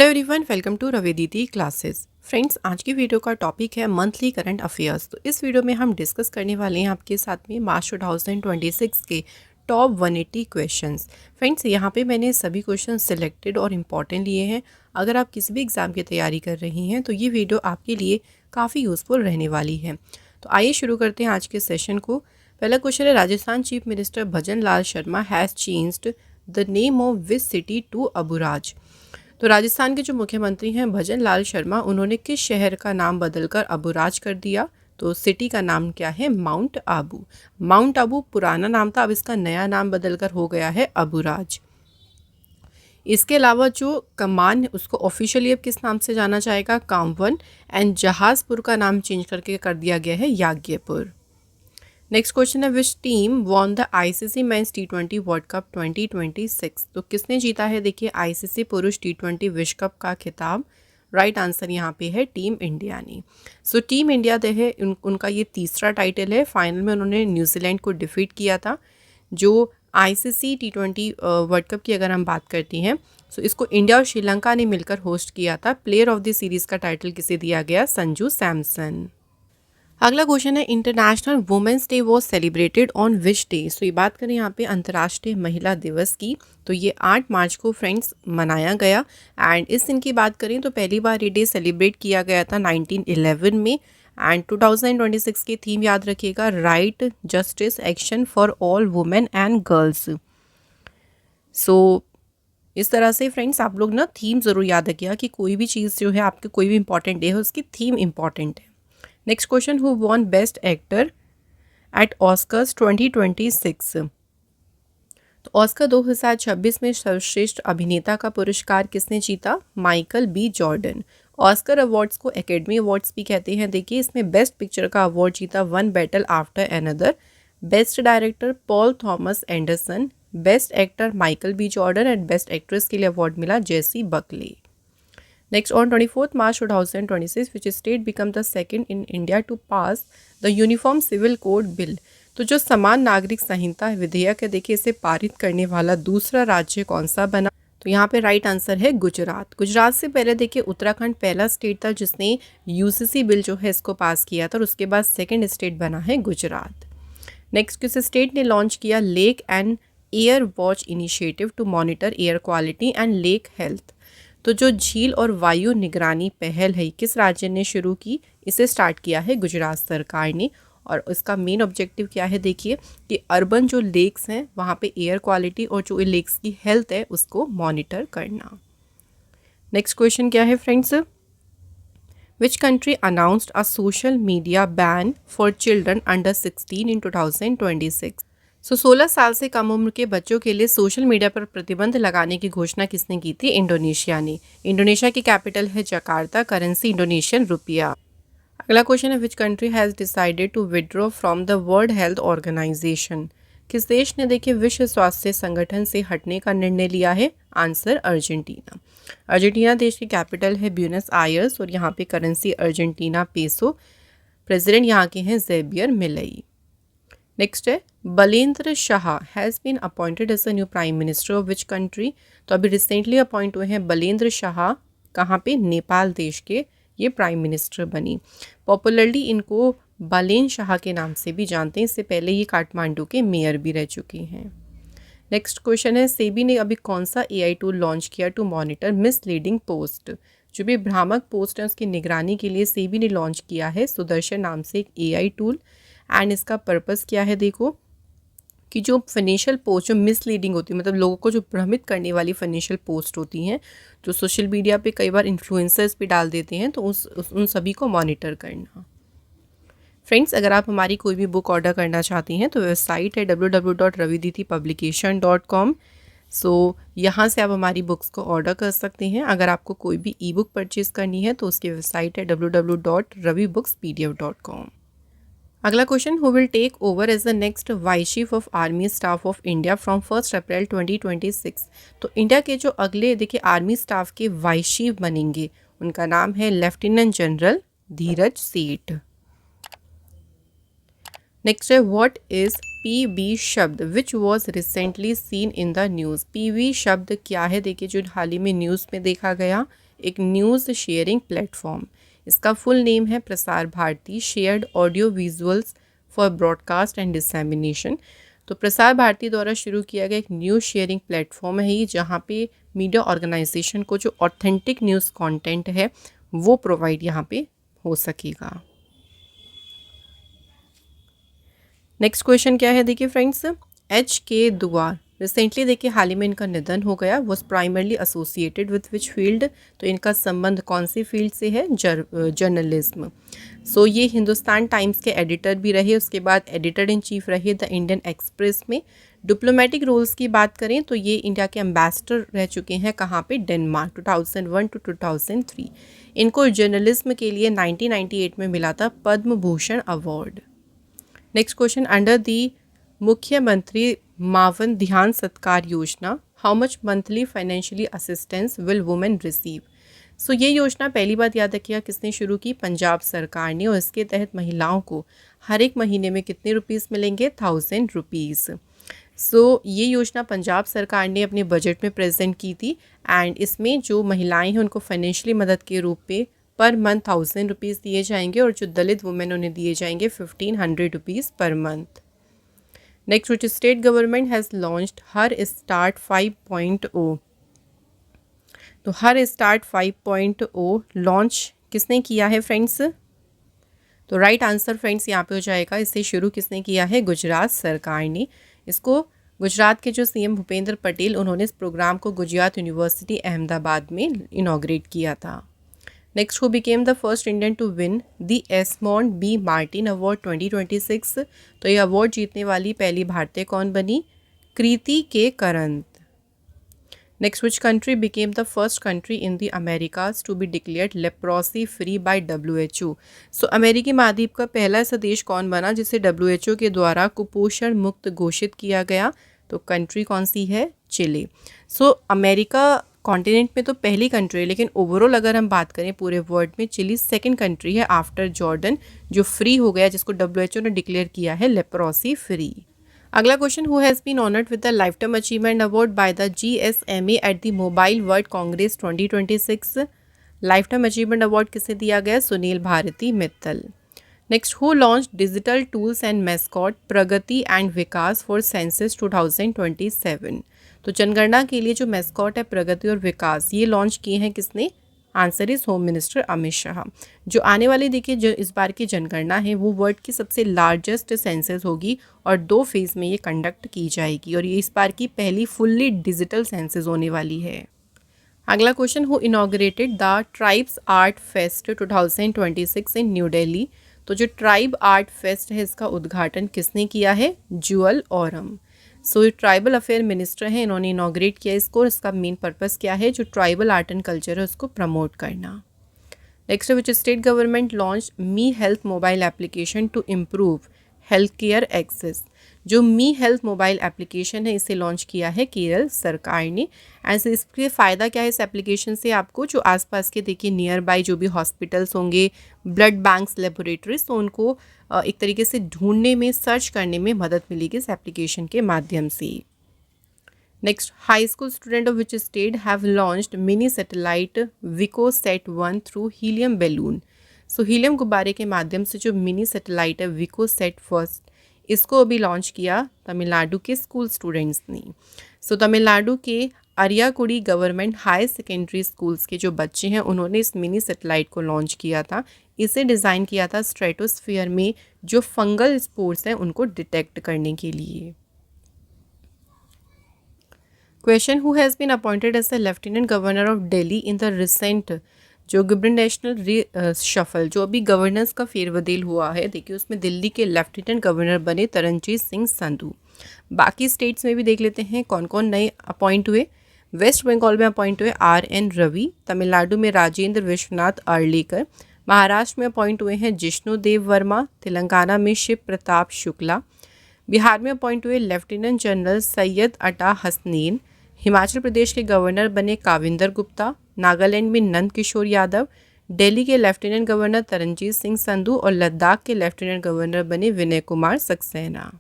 Hello everyone, welcome to Ravi Didi classes. Friends, आज की video का टॉपिक है मंथली करंट अफेयर्स। तो इस वीडियो में हम डिस्कस करने वाले हैं आपके साथ में मार्च 2026 के टॉप 180 क्वेश्चंस। फ्रेंड्स, यहाँ पे मैंने सभी क्वेश्चन सिलेक्टेड और इम्पॉर्टेंट लिए हैं। अगर आप किसी भी एग्ज़ाम की तैयारी कर रही हैं तो ये वीडियो आपके लिए काफ़ी यूज़फुल रहने वाली है। तो आइए शुरू करते हैं आज के सेशन को। पहला क्वेश्चन है, Rajasthan chief minister Bhajan Lal Sharma has changed the name of which city to Aburaj. तो राजस्थान के जो मुख्यमंत्री हैं भजन लाल शर्मा, उन्होंने किस शहर का नाम बदलकर अबुराज कर दिया? तो सिटी का नाम क्या है? माउंट आबू। माउंट आबू पुराना नाम था, अब इसका नया नाम बदलकर हो गया है अबुराज। इसके अलावा जो कमान उसको ऑफिशियली अब किस नाम से जाना जाएगा? कामवन। एंड जहाजपुर का नाम चेंज करके कर दिया गया है याज्ञपुर। नेक्स्ट क्वेश्चन है, which team won the ICC men's T20 world cup 2026। तो किसने जीता है? देखिए, आईसीसी पुरुष T20 विश्व कप का खिताब। राइट आंसर यहाँ पे है टीम इंडिया ने। सो टीम इंडिया है उनका ये तीसरा टाइटल है। फाइनल में उन्होंने न्यूजीलैंड को डिफीट किया था। जो आईसीसी T20 वर्ल्ड कप की अगर हम बात करती हैं, सो इसको इंडिया और श्रीलंका ने मिलकर होस्ट किया था। प्लेयर ऑफ द सीरीज़ का टाइटल किसे दिया गया? संजू सैमसन। अगला क्वेश्चन है, international women's day was celebrated on which day. So ये बात करें यहाँ पे अंतर्राष्ट्रीय महिला दिवस की, तो ये 8 मार्च को फ्रेंड्स मनाया गया। एंड इस दिन की बात करें तो पहली बार ये डे सेलिब्रेट किया गया था 1911 में। एंड 2026 की थीम याद रखिएगा, right, justice, action for all women and girls. So इस तरह से फ्रेंड्स आप लोग ना थीम ज़रूर याद रखिएगा कि कोई भी चीज़ जो है आपके कोई भी इंपॉर्टेंट डे है उसकी थीम इंपॉर्टेंट है। Next question, who won best actor eight Oscars 2026। तो ऑस्कर 2026 में सर्वश्रेष्ठ अभिनेता का पुरस्कार किसने जीता? Michael B Jordan. Oscar awards को एकेडमी अवार्ड्स भी कहते हैं। देखिए, इसमें बेस्ट पिक्चर का अवार्ड जीता one battle after another. Best director Paul Thomas Anderson. Best actor Michael B Jordan. And best actress के लिए अवार्ड मिला Jessie Buckley. Next, on 24th March 2026, which state become the second in India to pass the Uniform Civil Code Bill। तो जो समान नागरिक संहिता विधेयक है, देखिए, इसे पारित करने वाला दूसरा राज्य कौन सा बना? तो यहाँ पे राइट आंसर है गुजरात। गुजरात से पहले देखिए उत्तराखंड पहला स्टेट था जिसने यूसीसी बिल जो है इसको पास किया था, और उसके बाद सेकेंड स्टेट बना है गुजरात। नेक्स्ट, किस स्टेट ने लॉन्च किया lake and air watch initiative to monitor air quality and lake health. तो जो झील और वायु निगरानी पहल है किस राज्य ने शुरू की? इसे स्टार्ट किया है गुजरात सरकार ने। और इसका मेन ऑब्जेक्टिव क्या है? देखिए कि अर्बन जो लेक्स हैं वहाँ पे एयर क्वालिटी और जो लेक्स की हेल्थ है उसको मॉनिटर करना। नेक्स्ट क्वेश्चन क्या है friends? Which country announced a social media ban for children under 16 इन 2026। 16 साल से कम उम्र के बच्चों के लिए सोशल मीडिया पर प्रतिबंध लगाने की घोषणा किसने की थी? इंडोनेशिया ने। इंडोनेशिया की कैपिटल है जकार्ता। Currency Indonesian rupiah. अगला क्वेश्चन है, which country has decided to withdraw from the World Health Organization. किस देश ने देखिए विश्व स्वास्थ्य संगठन से हटने का निर्णय लिया है? Answer Argentina. अर्जेंटीना देश की कैपिटल है ब्यूनस आयर्स, और यहाँ पे करेंसी अर्जेंटीना पेसो। प्रेसिडेंट यहाँ के हैं जेबियर मिलई। नेक्स्ट है, Balendra Shah has been appointed as a new prime minister of which country. तो अभी रिसेंटली अपॉइंट हुए हैं बलेंद्र शाह, कहाँ पे? नेपाल देश के ये प्राइम मिनिस्टर बनी। पॉपुलरली इनको बालेन शाह के नाम से भी जानते हैं। इससे पहले ये काठमांडू के मेयर भी रह चुकी हैं। नेक्स्ट क्वेश्चन है, सेबी ने अभी कौन सा एआई टूल लॉन्च किया टू मॉनिटर मिसलीडिंग पोस्ट। जो भी भ्रामक पोस्ट है उसकी निगरानी के लिए सेबी ने लॉन्च किया है सुदर्शन नाम से एक एआई टूल। एंड इसका पर्पस क्या है? देखो कि जो फाइनेंशियल पोस्ट जो मिसलीडिंग होती है, मतलब लोगों को जो भ्रमित करने वाली फाइनेंशियल पोस्ट होती हैं जो सोशल मीडिया पे कई बार इन्फ्लुएंसर्स भी डाल देते हैं, तो उन सभी को मॉनिटर करना। फ्रेंड्स, अगर आप हमारी कोई भी बुक ऑर्डर करना चाहती हैं तो वेबसाइट है www.raviditipublication.com। सो यहाँ से आप हमारी बुक्स को ऑर्डर कर सकते हैं। अगर आपको कोई भी ई बुक परचेज़ करनी है तो उसकी वेबसाइट है www.ravibookspdf.com। अगला question, who will take over as the next vice chief of army staff of India from 1 April 2026। तो इंडिया के जो अगले देखिए आर्मी स्टाफ के वाइस चीफ बनेंगे, उनका नाम है लेफ्टिनेंट जनरल धीरज सेठ। नेक्स्ट है, what is PB Shabd which was recently seen in the news. PB Shabd क्या है? देखिए, जो हाल ही में न्यूज़ में देखा गया एक न्यूज़ शेयरिंग प्लेटफॉर्म। इसका फुल नेम है Prasar Bharati shared audio visuals for broadcast and dissemination. तो प्रसार भारती द्वारा शुरू किया गया एक न्यूज़ शेयरिंग प्लेटफॉर्म है ये, जहाँ पे मीडिया ऑर्गेनाइजेशन को जो ऑथेंटिक न्यूज़ कंटेंट है वो प्रोवाइड यहाँ पे हो सकेगा। नेक्स्ट क्वेश्चन क्या है? देखिए फ्रेंड्स, H.K. दुआ रिसेंटली देखिए हाल ही में इनका निधन हो गया। Was primarily associated with which field? तो इनका संबंध कौन सी फील्ड से है? जर्नलिज्म। सो ये हिंदुस्तान टाइम्स के एडिटर भी रहे, उसके बाद एडिटर इन चीफ रहे द इंडियन एक्सप्रेस में। डिप्लोमेटिक रोल्स की बात करें तो ये इंडिया के एम्बेसडर रह चुके हैं। कहाँ पे? Denmark 2001 to 2003। इनको जर्नलिज्म के लिए 1998 में मिला था Padma Bhushan award. Next question, under the मुख्यमंत्री मावन ध्यान सत्कार योजना how much monthly financially assistance will women receive? So ये योजना पहली बात याद रखिएगा किसने शुरू की? पंजाब सरकार ने। और इसके तहत महिलाओं को हर एक महीने में कितने रुपीस मिलेंगे? 1000 रुपीज़। सो ये योजना पंजाब सरकार ने अपने बजट में प्रेजेंट की थी एंड इसमें जो महिलाएं हैं उनको फाइनेंशियली मदद के रूप में पर मंथ 1000 रुपीज़ दिए जाएंगे और जो दलित वुमेन उन्हें दिए जाएंगे 1500 rupees per month. Next, which state government has launched her start 5.0? तो हर स्टार्ट 5.0 लॉन्च किसने किया है फ्रेंड्स? तो राइट आंसर फ्रेंड्स यहाँ पे हो जाएगा, इसे शुरू किसने किया है? गुजरात सरकार ने। इसको गुजरात के जो सीएम भूपेंद्र पटेल, उन्होंने इस प्रोग्राम को गुजरात यूनिवर्सिटी अहमदाबाद में इनॉग्रेट किया था। Next, who became the first Indian to win the Esmond B Martin award 2026? तो ये अवार्ड जीतने वाली पहली भारतीय कौन बनी? Kriti K Karanth. Next, which country became the first country in the Americas to be declared leprosy free by WHO? So अमेरिकी महाद्वीप का पहला ऐसा देश कौन बना जिसे WHO के द्वारा कुपोषण मुक्त घोषित किया गया? तो कंट्री कौन सी है? चिली। सो अमेरिका कॉन्टिनेंट में तो पहली कंट्री है, लेकिन ओवरऑल अगर हम बात करें पूरे वर्ल्ड में चिली सेकंड कंट्री है आफ्टर जॉर्डन, जो फ्री हो गया, जिसको WHO ने डिक्लेयर किया है लेप्रोसी फ्री। अगला question, who has been honoured with the lifetime achievement award by the GSMA at the Mobile world Congress 2026? Lifetime achievement award किसे दिया गया? Sunil Bharti Mittal. Next, who launch digital tools and mascot Pragati and Vikas for census 2027? तो जनगणना के लिए जो mascot है प्रगति और विकास, ये लॉन्च किए हैं किसने? Answer is home minister Amit Shah. जो आने वाली देखिए जो इस बार की जनगणना है वो वर्ल्ड की सबसे लार्जेस्ट सेंसस होगी और 2 फेज़ में ये कंडक्ट की जाएगी और ये इस बार की पहली फुल्ली डिजिटल सेंसस होने वाली है। अगला question, who inaugurated the tribes art fest 2026 in new Delhi? तो जो ट्राइब आर्ट फेस्ट है इसका उद्घाटन किसने किया है? Jewel Oram. सो ये ट्राइबल अफेयर मिनिस्टर हैं, इन्होंने इनॉग्रेट किया इसको। इसका मेन पर्पस क्या है? जो ट्राइबल आर्ट एंड कल्चर है उसको प्रमोट करना। Next, which state government launch me health mobile application to improve health care access? जो मी हेल्थ मोबाइल एप्लीकेशन है इसे लॉन्च किया है केरल सरकार ने। एंड इसके फ़ायदा क्या है इस एप्लीकेशन से आपको? जो आसपास के देखिए नियर बाय जो भी हॉस्पिटल्स होंगे, ब्लड बैंक्स, लेबोरेटरीज, तो उनको एक तरीके से ढूंढने में, सर्च करने में मदद मिलेगी इस एप्लीकेशन के माध्यम से। Next, high school student of which state have launched mini satellite विकोसैट-1 through helium balloon? So helium गुब्बारे के माध्यम से जो मिनी सैटेलाइट है विकोसैट-1, इसको अभी लॉन्च किया तमिलनाडु के स्कूल स्टूडेंट्स ने। सो तमिलनाडु के अरियाकुड़ी गवर्नमेंट हाई सेकेंडरी स्कूल्स के जो बच्चे हैं उन्होंने इस मिनी सैटेलाइट को लॉन्च किया था। इसे डिज़ाइन किया था स्ट्रेटोस्फीयर में जो फंगल स्पोर्स हैं उनको डिटेक्ट करने के लिए। Question, who has been appointed as the lieutenant governor of Delhi in the recent जो गुबरनेशनल शफल, जो अभी गवर्नेंस का फेरबदल हुआ है, देखिए उसमें दिल्ली के लेफ्टिनेंट गवर्नर बने तरनजीत सिंह संधू। बाकी स्टेट्स में भी देख लेते हैं कौन कौन नए अपॉइंट हुए। वेस्ट बंगाल में अपॉइंट हुए RN रवि, तमिलनाडु में राजेंद्र विश्वनाथ अर्लेकर, महाराष्ट्र में अपॉइंट हुए हैं जिष्णुदेव वर्मा, तेलंगाना में शिव प्रताप शुक्ला, बिहार में अपॉइंट हुए लेफ्टिनेंट जनरल सैयद अटा हसनैन, हिमाचल प्रदेश के गवर्नर बने काविंदर गुप्ता, नागालैंड में नंद किशोर यादव, दिल्ली के लेफ्टिनेंट गवर्नर तरनजीत सिंह संधू और लद्दाख के लेफ्टिनेंट गवर्नर बने विनय कुमार सक्सेना।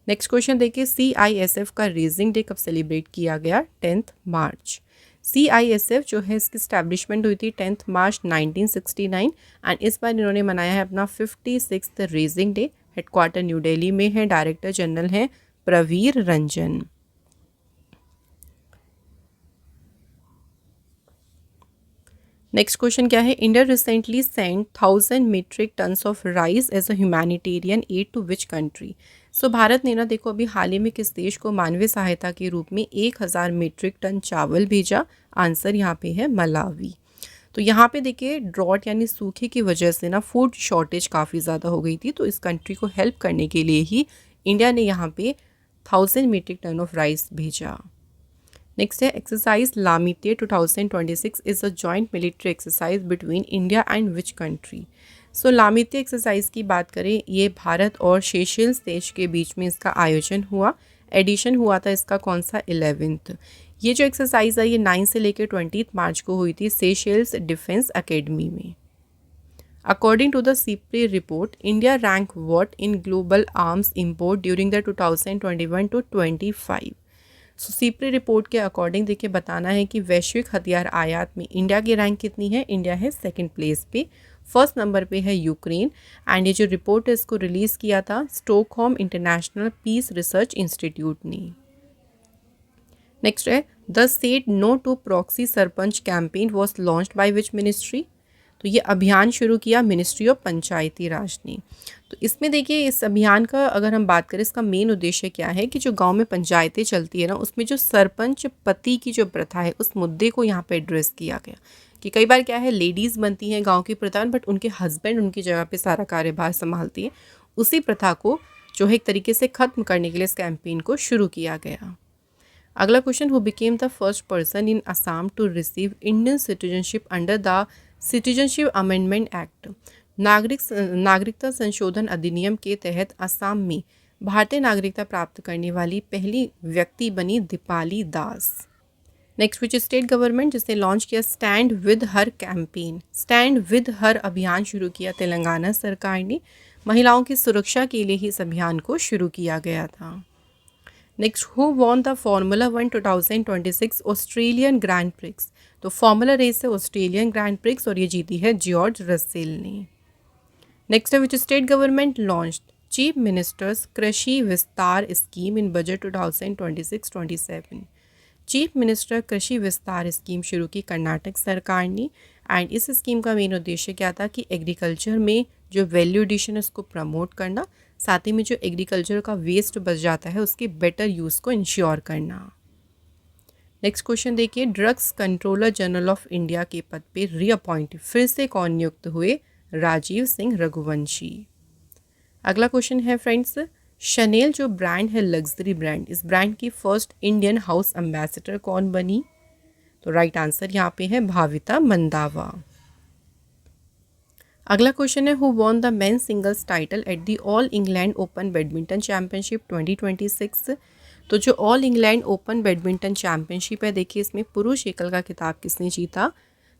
नेक्स्ट क्वेश्चन देखिए, CISF का रेजिंग डे कब सेलिब्रेट किया गया? 10 मार्च। CISF जो है इसकी स्टैब्लिशमेंट हुई थी 10 मार्च 1969 एंड इस बार इन्होंने मनाया है अपना 56th raising day. Headquarter new Delhi में है। डायरेक्टर जनरल हैं प्रवीर रंजन। नेक्स्ट क्वेश्चन क्या है? India recently send 1000 metric tons of rice as a humanitarian aid to which country? So Bharat ने ना देखो अभी हाल ही में किस देश को मानवीय सहायता के रूप में 1000 मीट्रिक टन चावल भेजा? आंसर यहाँ पे है मलावी। तो यहाँ पे देखिए ड्रॉट यानी सूखे की वजह से ना फूड शॉर्टेज काफ़ी ज़्यादा हो गई थी, तो इस कंट्री को हेल्प करने के लिए ही इंडिया ने यहाँ पे 1000 मीट्रिक टन ऑफ राइस भेजा। नेक्स्ट है exercise Lamitiye 2026 is a joint military exercise between India and which country? So Lamitiye exercise की बात करें, ये भारत और सेशेल्स देश के बीच में इसका आयोजन हुआ। एडिशन हुआ था इसका कौन सा? 11th। ये जो एक्सरसाइज है ये 9 से लेकर 20 मार्च को हुई थी सेशेल्स डिफेंस एकेडमी में। According to the SIPRI report, India rank what in global arms import during the 2021 to 25? So SIPRI report के अकॉर्डिंग देखिए बताना है कि वैश्विक हथियार आयात में इंडिया की रैंक कितनी है? इंडिया है सेकंड प्लेस पे। फर्स्ट नंबर पे है यूक्रेन। एंड ये जो रिपोर्ट है इसको रिलीज़ किया था Stockholm International Peace Research Institute ने। नेक्स्ट है the said no to proxy sarpanch campaign was launched by which ministry? तो ये अभियान शुरू किया मिनिस्ट्री ऑफ पंचायती राज ने। तो इसमें देखिए इस अभियान का अगर हम बात करें इसका मेन उद्देश्य क्या है कि जो गांव में पंचायतें चलती है ना उसमें जो सरपंच पति की जो प्रथा है उस मुद्दे को यहाँ पे एड्रेस किया गया कि कई बार क्या है लेडीज़ बनती हैं गांव की प्रधान बट उनके हस्बैंड उनकी जगह पे सारा कार्यभार संभालती है। उसी प्रथा को जो है एक तरीके से ख़त्म करने के लिए इस कैंपेन को शुरू किया गया। अगला question, who became the first person in Assam to receive Indian citizenship under the citizenship amendment act? नागरिकता संशोधन अधिनियम के तहत असम में भारतीय नागरिकता प्राप्त करने वाली पहली व्यक्ति बनी दीपाली दास। नेक्स्ट विच स्टेट गवर्नमेंट जिसने लॉन्च किया stand with her campaign? Stand with her अभियान शुरू किया तेलंगाना सरकार ने। महिलाओं की सुरक्षा के लिए ही इस अभियान को शुरू किया गया था। Next, who won the formula 1 2026 Australian grand prix? तो फार्मूला रेस है ऑस्ट्रेलियन ग्रैंड प्रिक्स और ये जीती है जॉर्ज रसेल ने। नेक्स्ट है which state government launched chief ministers कृषि विस्तार scheme in budget 2026-27? Chief minister कृषि विस्तार स्कीम शुरू की कर्नाटक सरकार ने। एंड इस स्कीम का मेन उद्देश्य क्या था कि एग्रीकल्चर में जो वैल्यू एडिशन है उसको प्रमोट करना, साथ ही में जो एग्रीकल्चर का वेस्ट बच जाता है उसके बेटर यूज़ को इंश्योर करना। नेक्स्ट क्वेश्चन देखिए, drugs controller general of India के पद पे रीअपॉइंट फिर से कौन नियुक्त हुए? राजीव सिंह रघुवंशी। अगला क्वेश्चन है फ्रेंड्स, शनेल जो ब्रांड है लग्जरी ब्रांड, इस ब्रांड की फर्स्ट इंडियन हाउस एम्बेसडर कौन बनी? तो राइट आंसर यहाँ पे है भाविता मंदावा। अगला क्वेश्चन है who won the men singles title at the all England open badminton championship 2026? तो जो all England open badminton championship है देखिए इसमें पुरुष एकल का खिताब किसने जीता?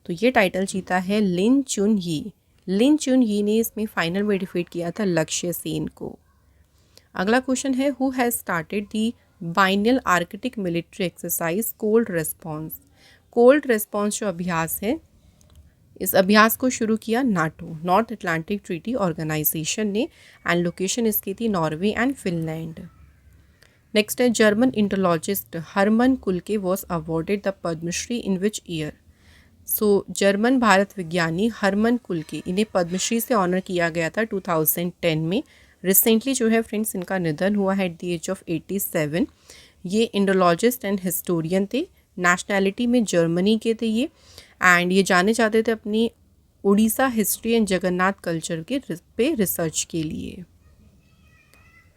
तो ये टाइटल जीता है लिन चुन ही। लिन चुन ही ने इसमें फाइनल में डिफीट किया था लक्ष्य सेन को। अगला क्वेश्चन है who has started the biennial Arctic military exercise cold response? Cold response जो अभ्यास है इस अभ्यास को शुरू किया NATO north Atlantic treaty organisation ने। एंड लोकेशन इसकी थी नॉर्वे एंड फिनलैंड। नेक्स्ट है German indologist Hermann Kulke was awarded the Padma Shri in which year? So German भारत विज्ञानी हरमन कुल्के इन्हें पद्मश्री से ऑनर किया गया था 2010 में। रिसेंटली जो है फ्रेंड्स इनका निधन हुआ है एट द एज ऑफ 87। ये इंडोलॉजिस्ट एंड हिस्टोरियन थे। नेशनैलिटी में जर्मनी के थे ये। एंड ये जाने जाते थे अपनी Orissa history and Jagannath culture के पे रिसर्च के लिए।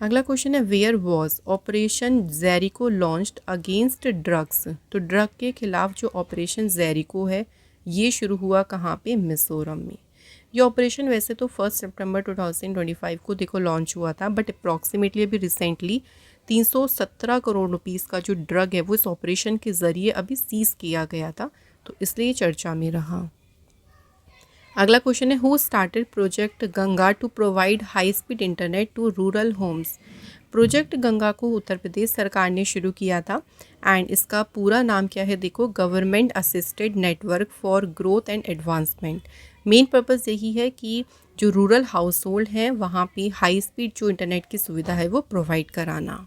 अगला क्वेश्चन है where was operation Jericho launched against drugs? तो ड्रग के खिलाफ जो ऑपरेशन जेरिको है ये शुरू हुआ कहाँ पे? मिजोरम में। ये ऑपरेशन वैसे तो 1 सितंबर 2025 को देखो लॉन्च हुआ था बट अप्रॉक्सीमेटली अभी रिसेंटली 317 करोड़ रुपीस का जो ड्रग है वो इस ऑपरेशन के ज़रिए अभी सीज किया गया था, तो इसलिए चर्चा में रहा। अगला क्वेश्चन है who started project Ganga to provide high speed internet to rural homes? Project Ganga को उत्तर प्रदेश सरकार ने शुरू किया था एंड इसका पूरा नाम क्या है देखो, government assisted network for growth and advancement. Main purpose यही है कि जो रूरल हाउस होल्ड हैं वहाँ पे हाई स्पीड जो इंटरनेट की सुविधा है वो प्रोवाइड कराना।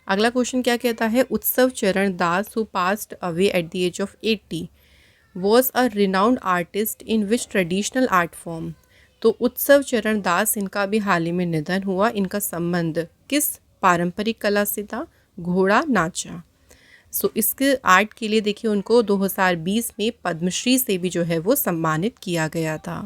अगला क्वेश्चन क्या कहता है, Utsav Charan Das who passed away at the age of 80 was a renowned artist in which traditional art form. तो उत्सव चरण दास इनका भी हाल ही में निधन हुआ। इनका संबंध किस पारंपरिक कला से था, घोड़ा नाचा। सो इसके आर्ट के लिए देखिए उनको 2020 में पद्मश्री से भी जो है वो सम्मानित किया गया था।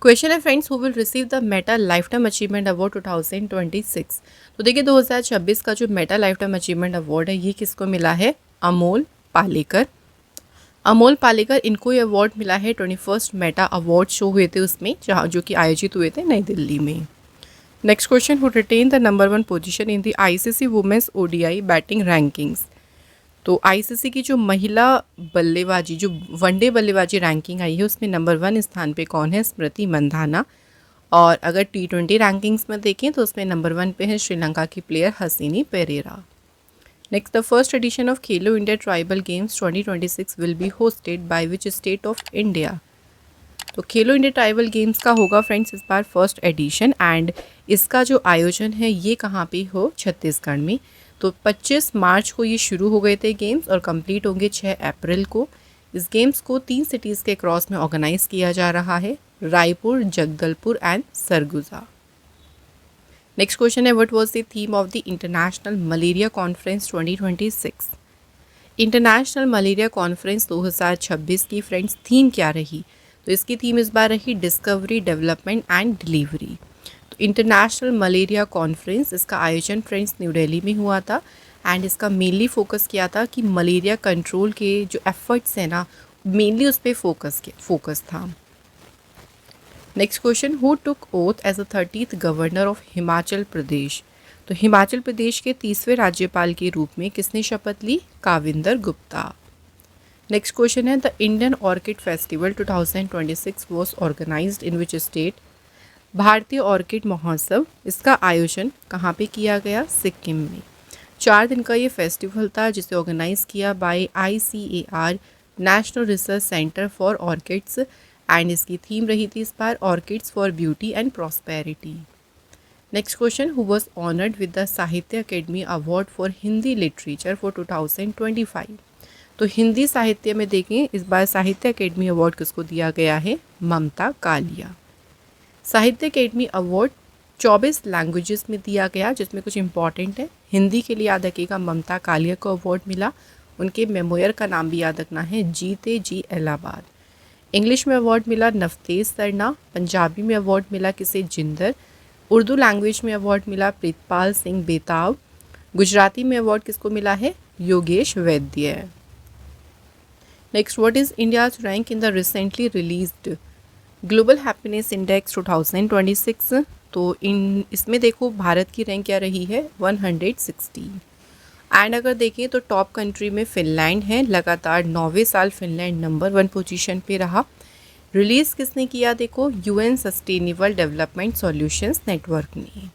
क्वेश्चन है friends, who will receive the Meta life time achievement award 2026। तो देखिए 2026 का जो Meta life time achievement award है ये किसको मिला है, अमोल पालेकर। अमोल पालेकर इनको ये अवार्ड मिला है 21st मेटा अवार्ड शो हुए थे उसमें, जहाँ जो कि आयोजित हुए थे नई दिल्ली में। Next question, who retain the number 1 position in the ICC women's ODI batting rankings. तो आईसीसी की जो महिला बल्लेबाजी, जो वनडे बल्लेबाजी रैंकिंग आई है उसमें नंबर 1 स्थान पे कौन है, स्मृति मंधाना। और अगर T20 रैंकिंग्स में देखें तो उसमें नंबर 1 पे है श्रीलंका की player Hasini Perera. Next, the first edition of Khelo India tribal games 2026 will be hosted by which state of India. तो खेलो इंडिया ट्राइबल गेम्स का होगा फ्रेंड्स इस बार फर्स्ट एडिशन एंड इसका जो आयोजन है ये कहाँ पे हो, छत्तीसगढ़ में। तो 25 मार्च को ये शुरू हो गए थे गेम्स और कंप्लीट होंगे 6 अप्रैल को। इस गेम्स को 3 सिटीज़ के क्रॉस में ऑर्गेनाइज किया जा रहा है, Raipur, Jagdalpur and Surguja. Next question है, what was the theme of the international malaria conference 2026। International malaria conference 2026 की फ्रेंड्स थीम क्या रही। तो इसकी थीम इस बार रही डिस्कवरी, डेवलपमेंट एंड डिलीवरी। तो इंटरनेशनल मलेरिया कॉन्फ्रेंस इसका आयोजन फ्रेंड्स न्यू दिल्ली में हुआ था एंड इसका मेनली फोकस किया था कि मलेरिया कंट्रोल के जो एफर्ट्स हैं ना, मेनली उस पर फोकस था। Next question, who took oath as a 30th governor of Himachal Pradesh. तो हिमाचल प्रदेश के 30वें राज्यपाल के रूप में किसने शपथ ली, काविंदर गुप्ता। नेक्स्ट क्वेश्चन है, the Indian orchid festival 2026 was organized in which state. भारतीय ऑर्किड महोत्सव इसका आयोजन कहाँ पे किया गया, सिक्किम में। 4 दिन का ये फेस्टिवल था जिसे ऑर्गेनाइज किया by ICAR national research centre for orchids and इसकी थीम रही थी इस बार orchids for beauty and prosperity. Next question, who was honoured with the Sahitya Akademi award for Hindi literature for 2025। तो हिंदी साहित्य में देखें इस बार साहित्य अकेडमी अवार्ड किसको दिया गया है, ममता कालिया। साहित्य अकेडमी अवार्ड 24 लैंग्वेजेस में दिया गया जिसमें कुछ इंपॉर्टेंट है। हिंदी के लिए याद रखिएगा ममता कालिया को अवार्ड मिला, उनके मेमोयर का नाम भी याद रखना है, जीते जी इलाहाबाद। इंग्लिश में अवार्ड मिला नवतेज सरना, पंजाबी में अवार्ड मिला किसे, जिंदर। उर्दू लैंग्वेज में अवार्ड मिला प्रीतपाल सिंह बेताब। गुजराती में अवार्ड किसको मिला है, योगेश वैद्य। Next, what is India's rank in the recently released global happiness index 2026। तो इसमें देखो भारत की रैंक क्या रही है, 160। एंड अगर देखें तो टॉप कंट्री में फिनलैंड है, लगातार 9वें साल फिनलैंड नंबर 1 पोजीशन पे रहा। रिलीज़ किसने किया देखो, UN sustainable development solutions network ने।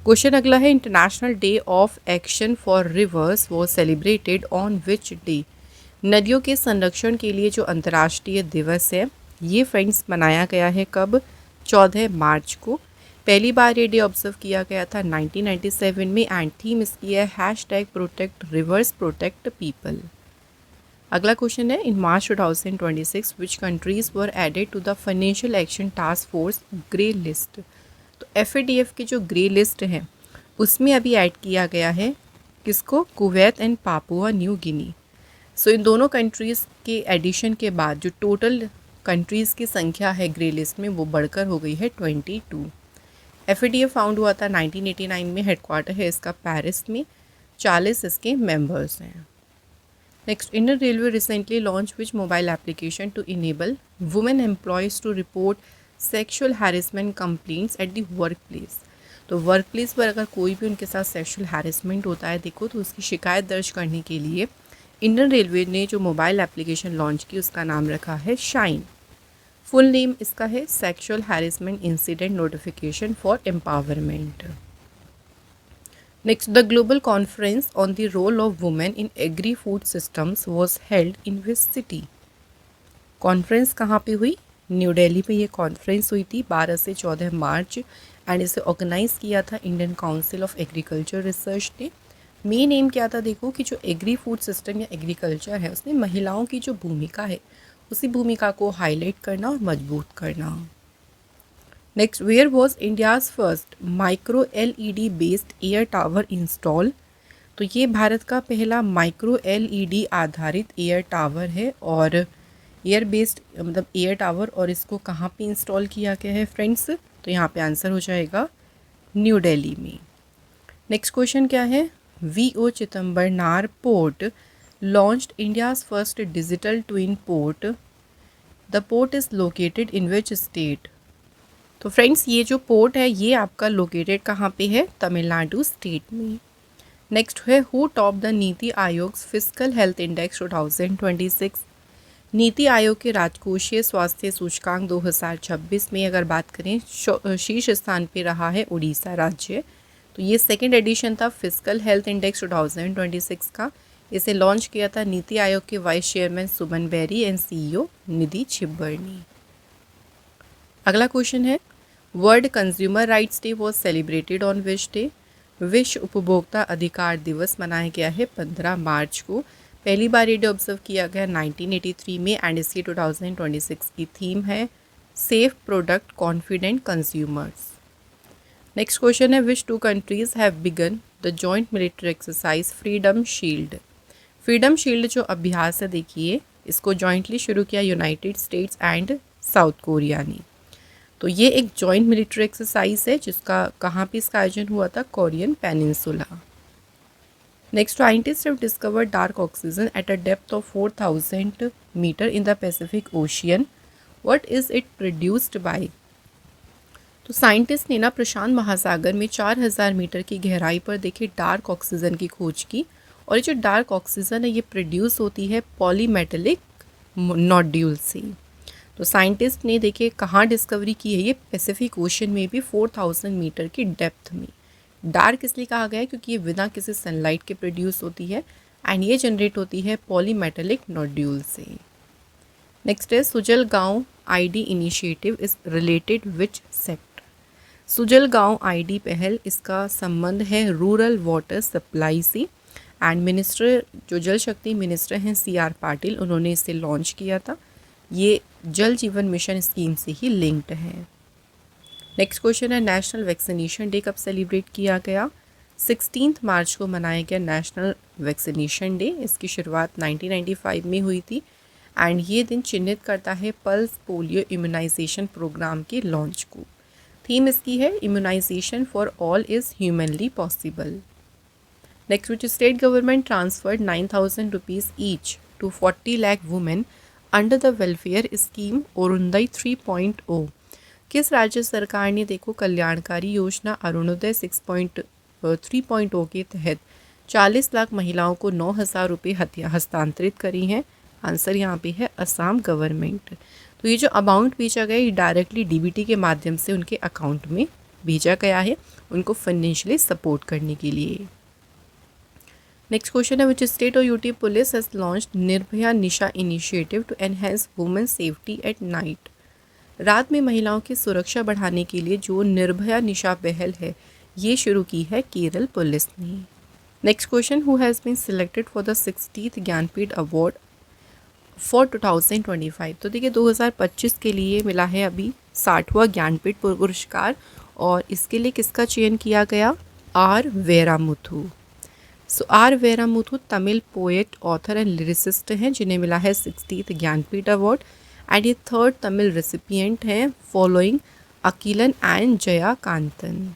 क्वेश्चन अगला है, international day of action for reverse was celebrated on which day. नदियों के संरक्षण के लिए जो अंतर्राष्ट्रीय दिवस है ये फ्रेंड्स मनाया गया है कब, 14 मार्च को। पहली बार ये डे ऑब्जर्व किया गया था 1997 में एंड थीम इसकी है #प्रोटेक्ट रिवर्स प्रोटेक्ट पीपल। अगला क्वेश्चन है, in March 2026 which countries were added to the financial action task force grey list. तो FATF की जो ग्रे लिस्ट है उसमें अभी ऐड किया गया है किसको, Kuwait and Papua New Guinea. So इन दोनों कंट्रीज़ के एडिशन के बाद जो टोटल कंट्रीज़ की संख्या है ग्रे लिस्ट में वो बढ़कर हो गई है 22। FATF फाउंड हुआ था 1989 में, हेडक्वार्टर है इसका पेरिस में, 40 इसके मेंबर्स हैं। Next, Indian railway recently launch which mobile application to enable women employees to report sexual harassment complaints at the workplace. तो वर्क प्लेस पर अगर कोई भी उनके साथ सेक्शुअल हैरेसमेंट होता है देखो तो उसकी शिकायत दर्ज करने के लिए इंडियन रेलवे ने जो मोबाइल एप्लीकेशन लॉन्च की उसका नाम रखा है शाइन। फुल नेम इसका है sexual harassment incident notification for empowerment. Next, the global conference on the role of women in agri food systems was held in which city. Conference कहाँ पे हुई? न्यू दिल्ली में ये कॉन्फ्रेंस हुई थी 12 से 14 मार्च एंड इसे ऑर्गेनाइज़ किया था Indian council of agriculture research ने। मेन एम क्या था? देखो कि जो एग्री फूड सिस्टम या एग्रीकल्चर है उसमें महिलाओं की जो भूमिका है उसी भूमिका को हाईलाइट करना और मजबूत करना। Next, where was India's first micro LED based air tower install. तो ये भारत का पहला माइक्रो LED आधारित एयर टावर है और एयर बेस्ड मतलब एयर टावर, और इसको कहाँ पे इंस्टॉल किया गया है फ्रेंड्स? तो यहाँ पे आंसर हो जाएगा न्यू दिल्ली में। नेक्स्ट क्वेश्चन क्या है? VO Chidambaranar port launched India's first digital twin port. The port is located in which state? तो फ्रेंड्स ये जो पोर्ट है ये आपका लोकेटेड कहाँ पे है? तमिलनाडु स्टेट में। नेक्स्ट है who top the NITI Aayog physical health index 2026। NITI Aayog के राजकोषीय स्वास्थ्य सूचकांक 2026 में अगर बात करें शीर्ष स्थान पे रहा है उड़ीसा राज्य। तो ये सेकेंड एडिशन था फिजिकल हेल्थ इंडेक्स 2026 का। इसे लॉन्च किया था नीति आयोग के vice chairman Suman berry and CEO निधि छिब्बर ने। अगला क्वेश्चन है world consumer rights day was celebrated on which day. विश्व उपभोक्ता अधिकार दिवस मनाया गया है 15 मार्च को। पहली बार ये डे ऑब्जर्व किया गया 1983 में एंड इसकी 2026 की थीम है safe product confident consumers. Next question है विच 2 countries have begun the joint military exercise freedom shield. Freedom shield जो अभ्यास है देखिए इसको जॉइंटली शुरू किया United states and south Korea ने। तो ये एक जॉइंट मिलिट्री एक्सरसाइज है जिसका कहाँ पे इसका आयोजन हुआ था? Korean peninsula. Next, scientist have discovered dark oxygen at a depth of 4000 meter in the Pacific Ocean. What is it produced by. तो साइंटिस्ट ने ना प्रशांत महासागर में 4000 मीटर की गहराई पर देखिए डार्क ऑक्सीजन की खोज की, और ये जो डार्क ऑक्सीजन है ये प्रोड्यूस होती है पॉलीमेटेलिक नोड्यूल से। तो साइंटिस्ट ने देखिए कहाँ डिस्कवरी की है? ये पैसिफिक ओशन में भी 4000 मीटर की डेप्थ में। डार्क इसलिए कहा गया है क्योंकि ये बिना किसी सनलाइट के प्रोड्यूस होती है एंड ये जनरेट होती है पॉलीमेटेलिक नोड्यूल से। नेक्स्ट है सुजल गांव ID initiative is related which sector. Sujal गांव ID पहल इसका संबंध है रूरल वाटर सप्लाई से एंड मिनिस्टर जो जल शक्ति मिनिस्टर हैं CR पाटिल उन्होंने इसे लॉन्च किया था। ये जल जीवन मिशन स्कीम से ही लिंक्ड है। नेक्स्ट क्वेश्चन है नेशनल वैक्सीनेशन डे कब सेलिब्रेट किया गया? 16 मार्च को मनाया गया नेशनल वैक्सीनेशन डे। इसकी शुरुआत 1995 में हुई थी एंड ये दिन चिन्हित करता है पल्स पोलियो इम्यूनाइजेशन प्रोग्राम के लॉन्च को। थीम इसकी है immunisation for all is humanly possible. Next, which state government transferred 9000 rupees each to 40 lakh women under the welfare scheme Arunoday 3.0। किस राज्य सरकार ने देखो कल्याणकारी योजना अरुणोदय 3.0 के तहत 40 लाख महिलाओं को 9000 रुपये हस्तांतरित करी हैं? आंसर यहाँ पे है असम गवर्नमेंट। तो ये जो अमाउंट भेजा गया ये डायरेक्टली DBT के माध्यम से उनके अकाउंट में भेजा गया है उनको फाइनेंशियली सपोर्ट करने के लिए। नेक्स्ट क्वेश्चन है विच स्टेट और UT police has launched Nirbhaya Nisha initiative to enhance women safety at night. रात में महिलाओं की सुरक्षा बढ़ाने के लिए जो निर्भया निशा पहल है ये शुरू की है केरल पुलिस ने। Next question who has been selected for the 60th Jnanpith award for 2025। तो देखिए 2025 के लिए मिला है अभी 60वां ज्ञानपीठ पुरस्कार और इसके लिए किसका चयन किया गया? R Vairamuthu. So R Vairamuthu Tamil poet author and lyricist हैं जिन्हें मिला है 60th ज्ञानपीठ अवार्ड एंड ये 3rd तमिल रेसिपिएंट हैं following Akilan and Jayakanthan.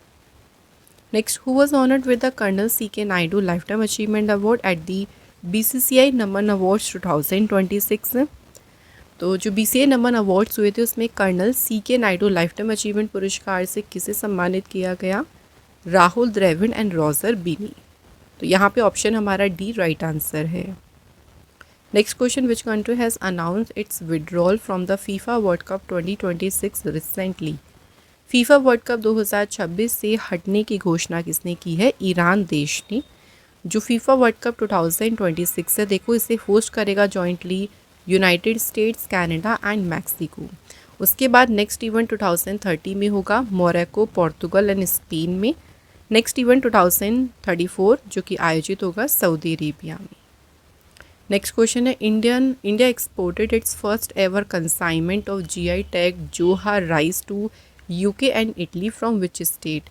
Next, who was honoured with the colonel CK Naidu lifetime achievement award at the BCCI Naman awards 2026। तो जो BCCI Naman awards हुए थे उसमें colonel CK Naidu lifetime achievement पुरस्कार से किसे सम्मानित किया गया? राहुल द्रविड़ एंड रोजर बीनी। तो यहाँ पे ऑप्शन हमारा D राइट आंसर है। Next question, which country has announced it's withdrawal from the FIFA world cup 2026 recently. FIFA world cup 2026 से हटने की घोषणा किसने की है? ईरान देश ने। जो फीफा वर्ल्ड कप 2026 है देखो, इसे होस्ट करेगा jointly United States, Canada and Mexico. उसके बाद नेक्स्ट इवेंट 2030 में होगा मोरक्को, पोर्तुगल एंड स्पेन में। नेक्स्ट इवेंट 2034 जो कि आयोजित होगा सऊदी अरेबिया में। नेक्स्ट क्वेश्चन है, India exported its first ever consignment of GI tag Joha rice to UK and Italy from which state.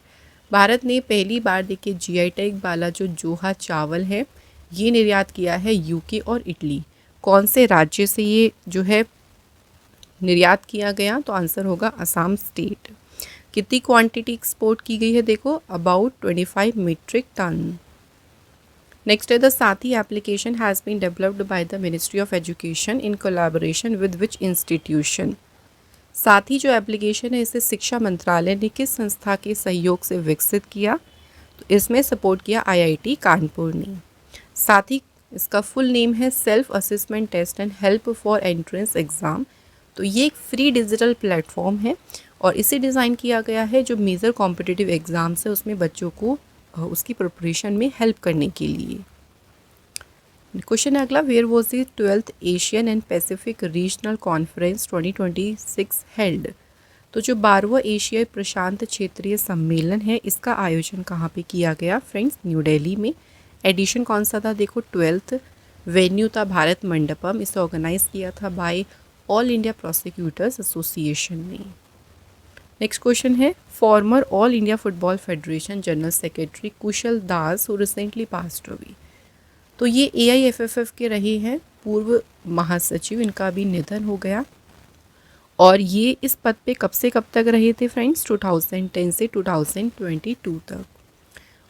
भारत ने पहली बार देखिए जीआई टैग वाला जो जोहा चावल है ये निर्यात किया है यूके और इटली। कौन से राज्य से ये जो है निर्यात किया गया? तो आंसर होगा असम स्टेट। कितनी क्वांटिटी एक्सपोर्ट की गई है? देखो अबाउट 25 मीट्रिक टन। नेक्स्ट है, the Sathi application has been developed by the ministry of education in collaboration with which institution. Sathi जो एप्लीकेशन है इसे शिक्षा मंत्रालय ने किस संस्था के सहयोग से विकसित किया? तो इसमें सपोर्ट किया आईआईटी कानपुर ने। साथी इसका फुल नेम है self assessment test and help for entrance exam. तो ये एक फ्री डिजिटल प्लेटफॉर्म है और इसे डिज़ाइन किया गया है जो मेजर कॉम्पिटिटिव एग्ज़ाम्स है उसमें बच्चों को उसकी प्रिपरेशन में हेल्प करने के लिए। क्वेश्चन है अगला, where was the 12th Asian and Pacific regional conference 2026 held. तो जो 12वां एशियाई प्रशांत क्षेत्रीय सम्मेलन है इसका आयोजन कहाँ पे किया गया? फ्रेंड्स, न्यू दिल्ली में। एडिशन कौन सा था? देखो 12th। वेन्यू था भारत मंडपम। इसे ऑर्गेनाइज किया था by all India prosecutors association ने। नेक्स्ट क्वेश्चन है, former all India football federation general secretary Kushal Das who recently passed away. तो ये AIFF के रहे हैं पूर्व महासचिव, इनका भी निधन हो गया। और ये इस पद पे कब से कब तक रहे थे फ्रेंड्स? 2010 से 2022 तक।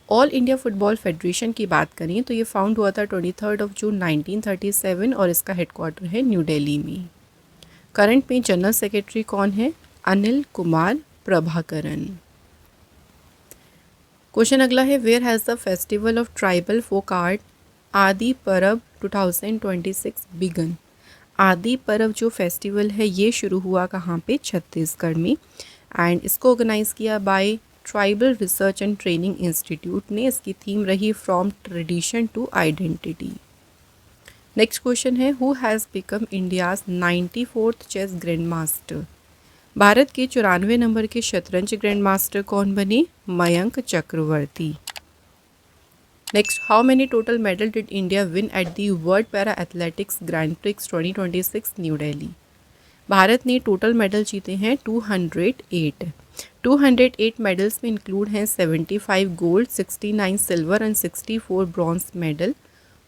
ऑल इंडिया फुटबॉल फेडरेशन की बात करें तो ये फाउंड हुआ था 23 जून 1937 और इसका हेडक्वार्टर है न्यू दिल्ली में। करंट में जनरल सेक्रेटरी कौन है? अनिल कुमार प्रभाकरन। क्वेश्चन अगला है, where has the festival of tribal folk art Adi Parab 2026 begin. आदि परब जो फेस्टिवल है ये शुरू हुआ कहाँ पे? छत्तीसगढ़ में। एंड इसको ऑर्गेनाइज किया by tribal research and training institute ने। इसकी थीम रही from tradition to identity. Next question है, who has become India's 94th chess grand master. भारत के 94 नंबर के शतरंज ग्रैंड मास्टर कौन बने? Mayank Chakraborty. Next, how many total medal did India win at the world para athletics grand prix 2026 New Delhi. भारत ने total medal जीते हैं 208। 208 मेडल्स में इंक्लूड हैं 75 gold, 69 silver and 64 bronze medal.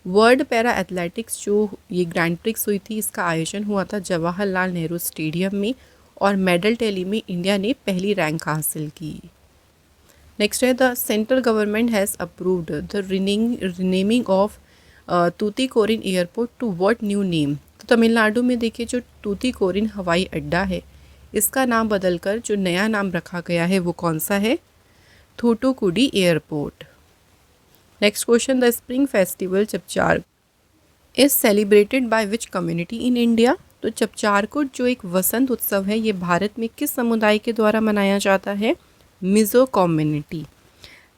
World para athletics जो ये ग्रैंड प्रिक्स हुई थी इसका आयोजन हुआ था जवाहरलाल नेहरू स्टेडियम में और मेडल टैली में इंडिया ने पहली रैंक हासिल की। नेक्स्ट है, the central government has approved the renaming of Tuticorin airport to what new name. तो तमिलनाडु में देखिए जो तूतीकोरिन हवाई अड्डा है इसका नाम बदलकर जो नया नाम रखा गया है वो कौन सा है? Thoothukudi airport. Next question, the spring festival Chapchar is celebrated by which community in India. तो चपचारकुट जो एक वसंत उत्सव है ये भारत में किस समुदाय के द्वारा मनाया जाता है? Mizo community.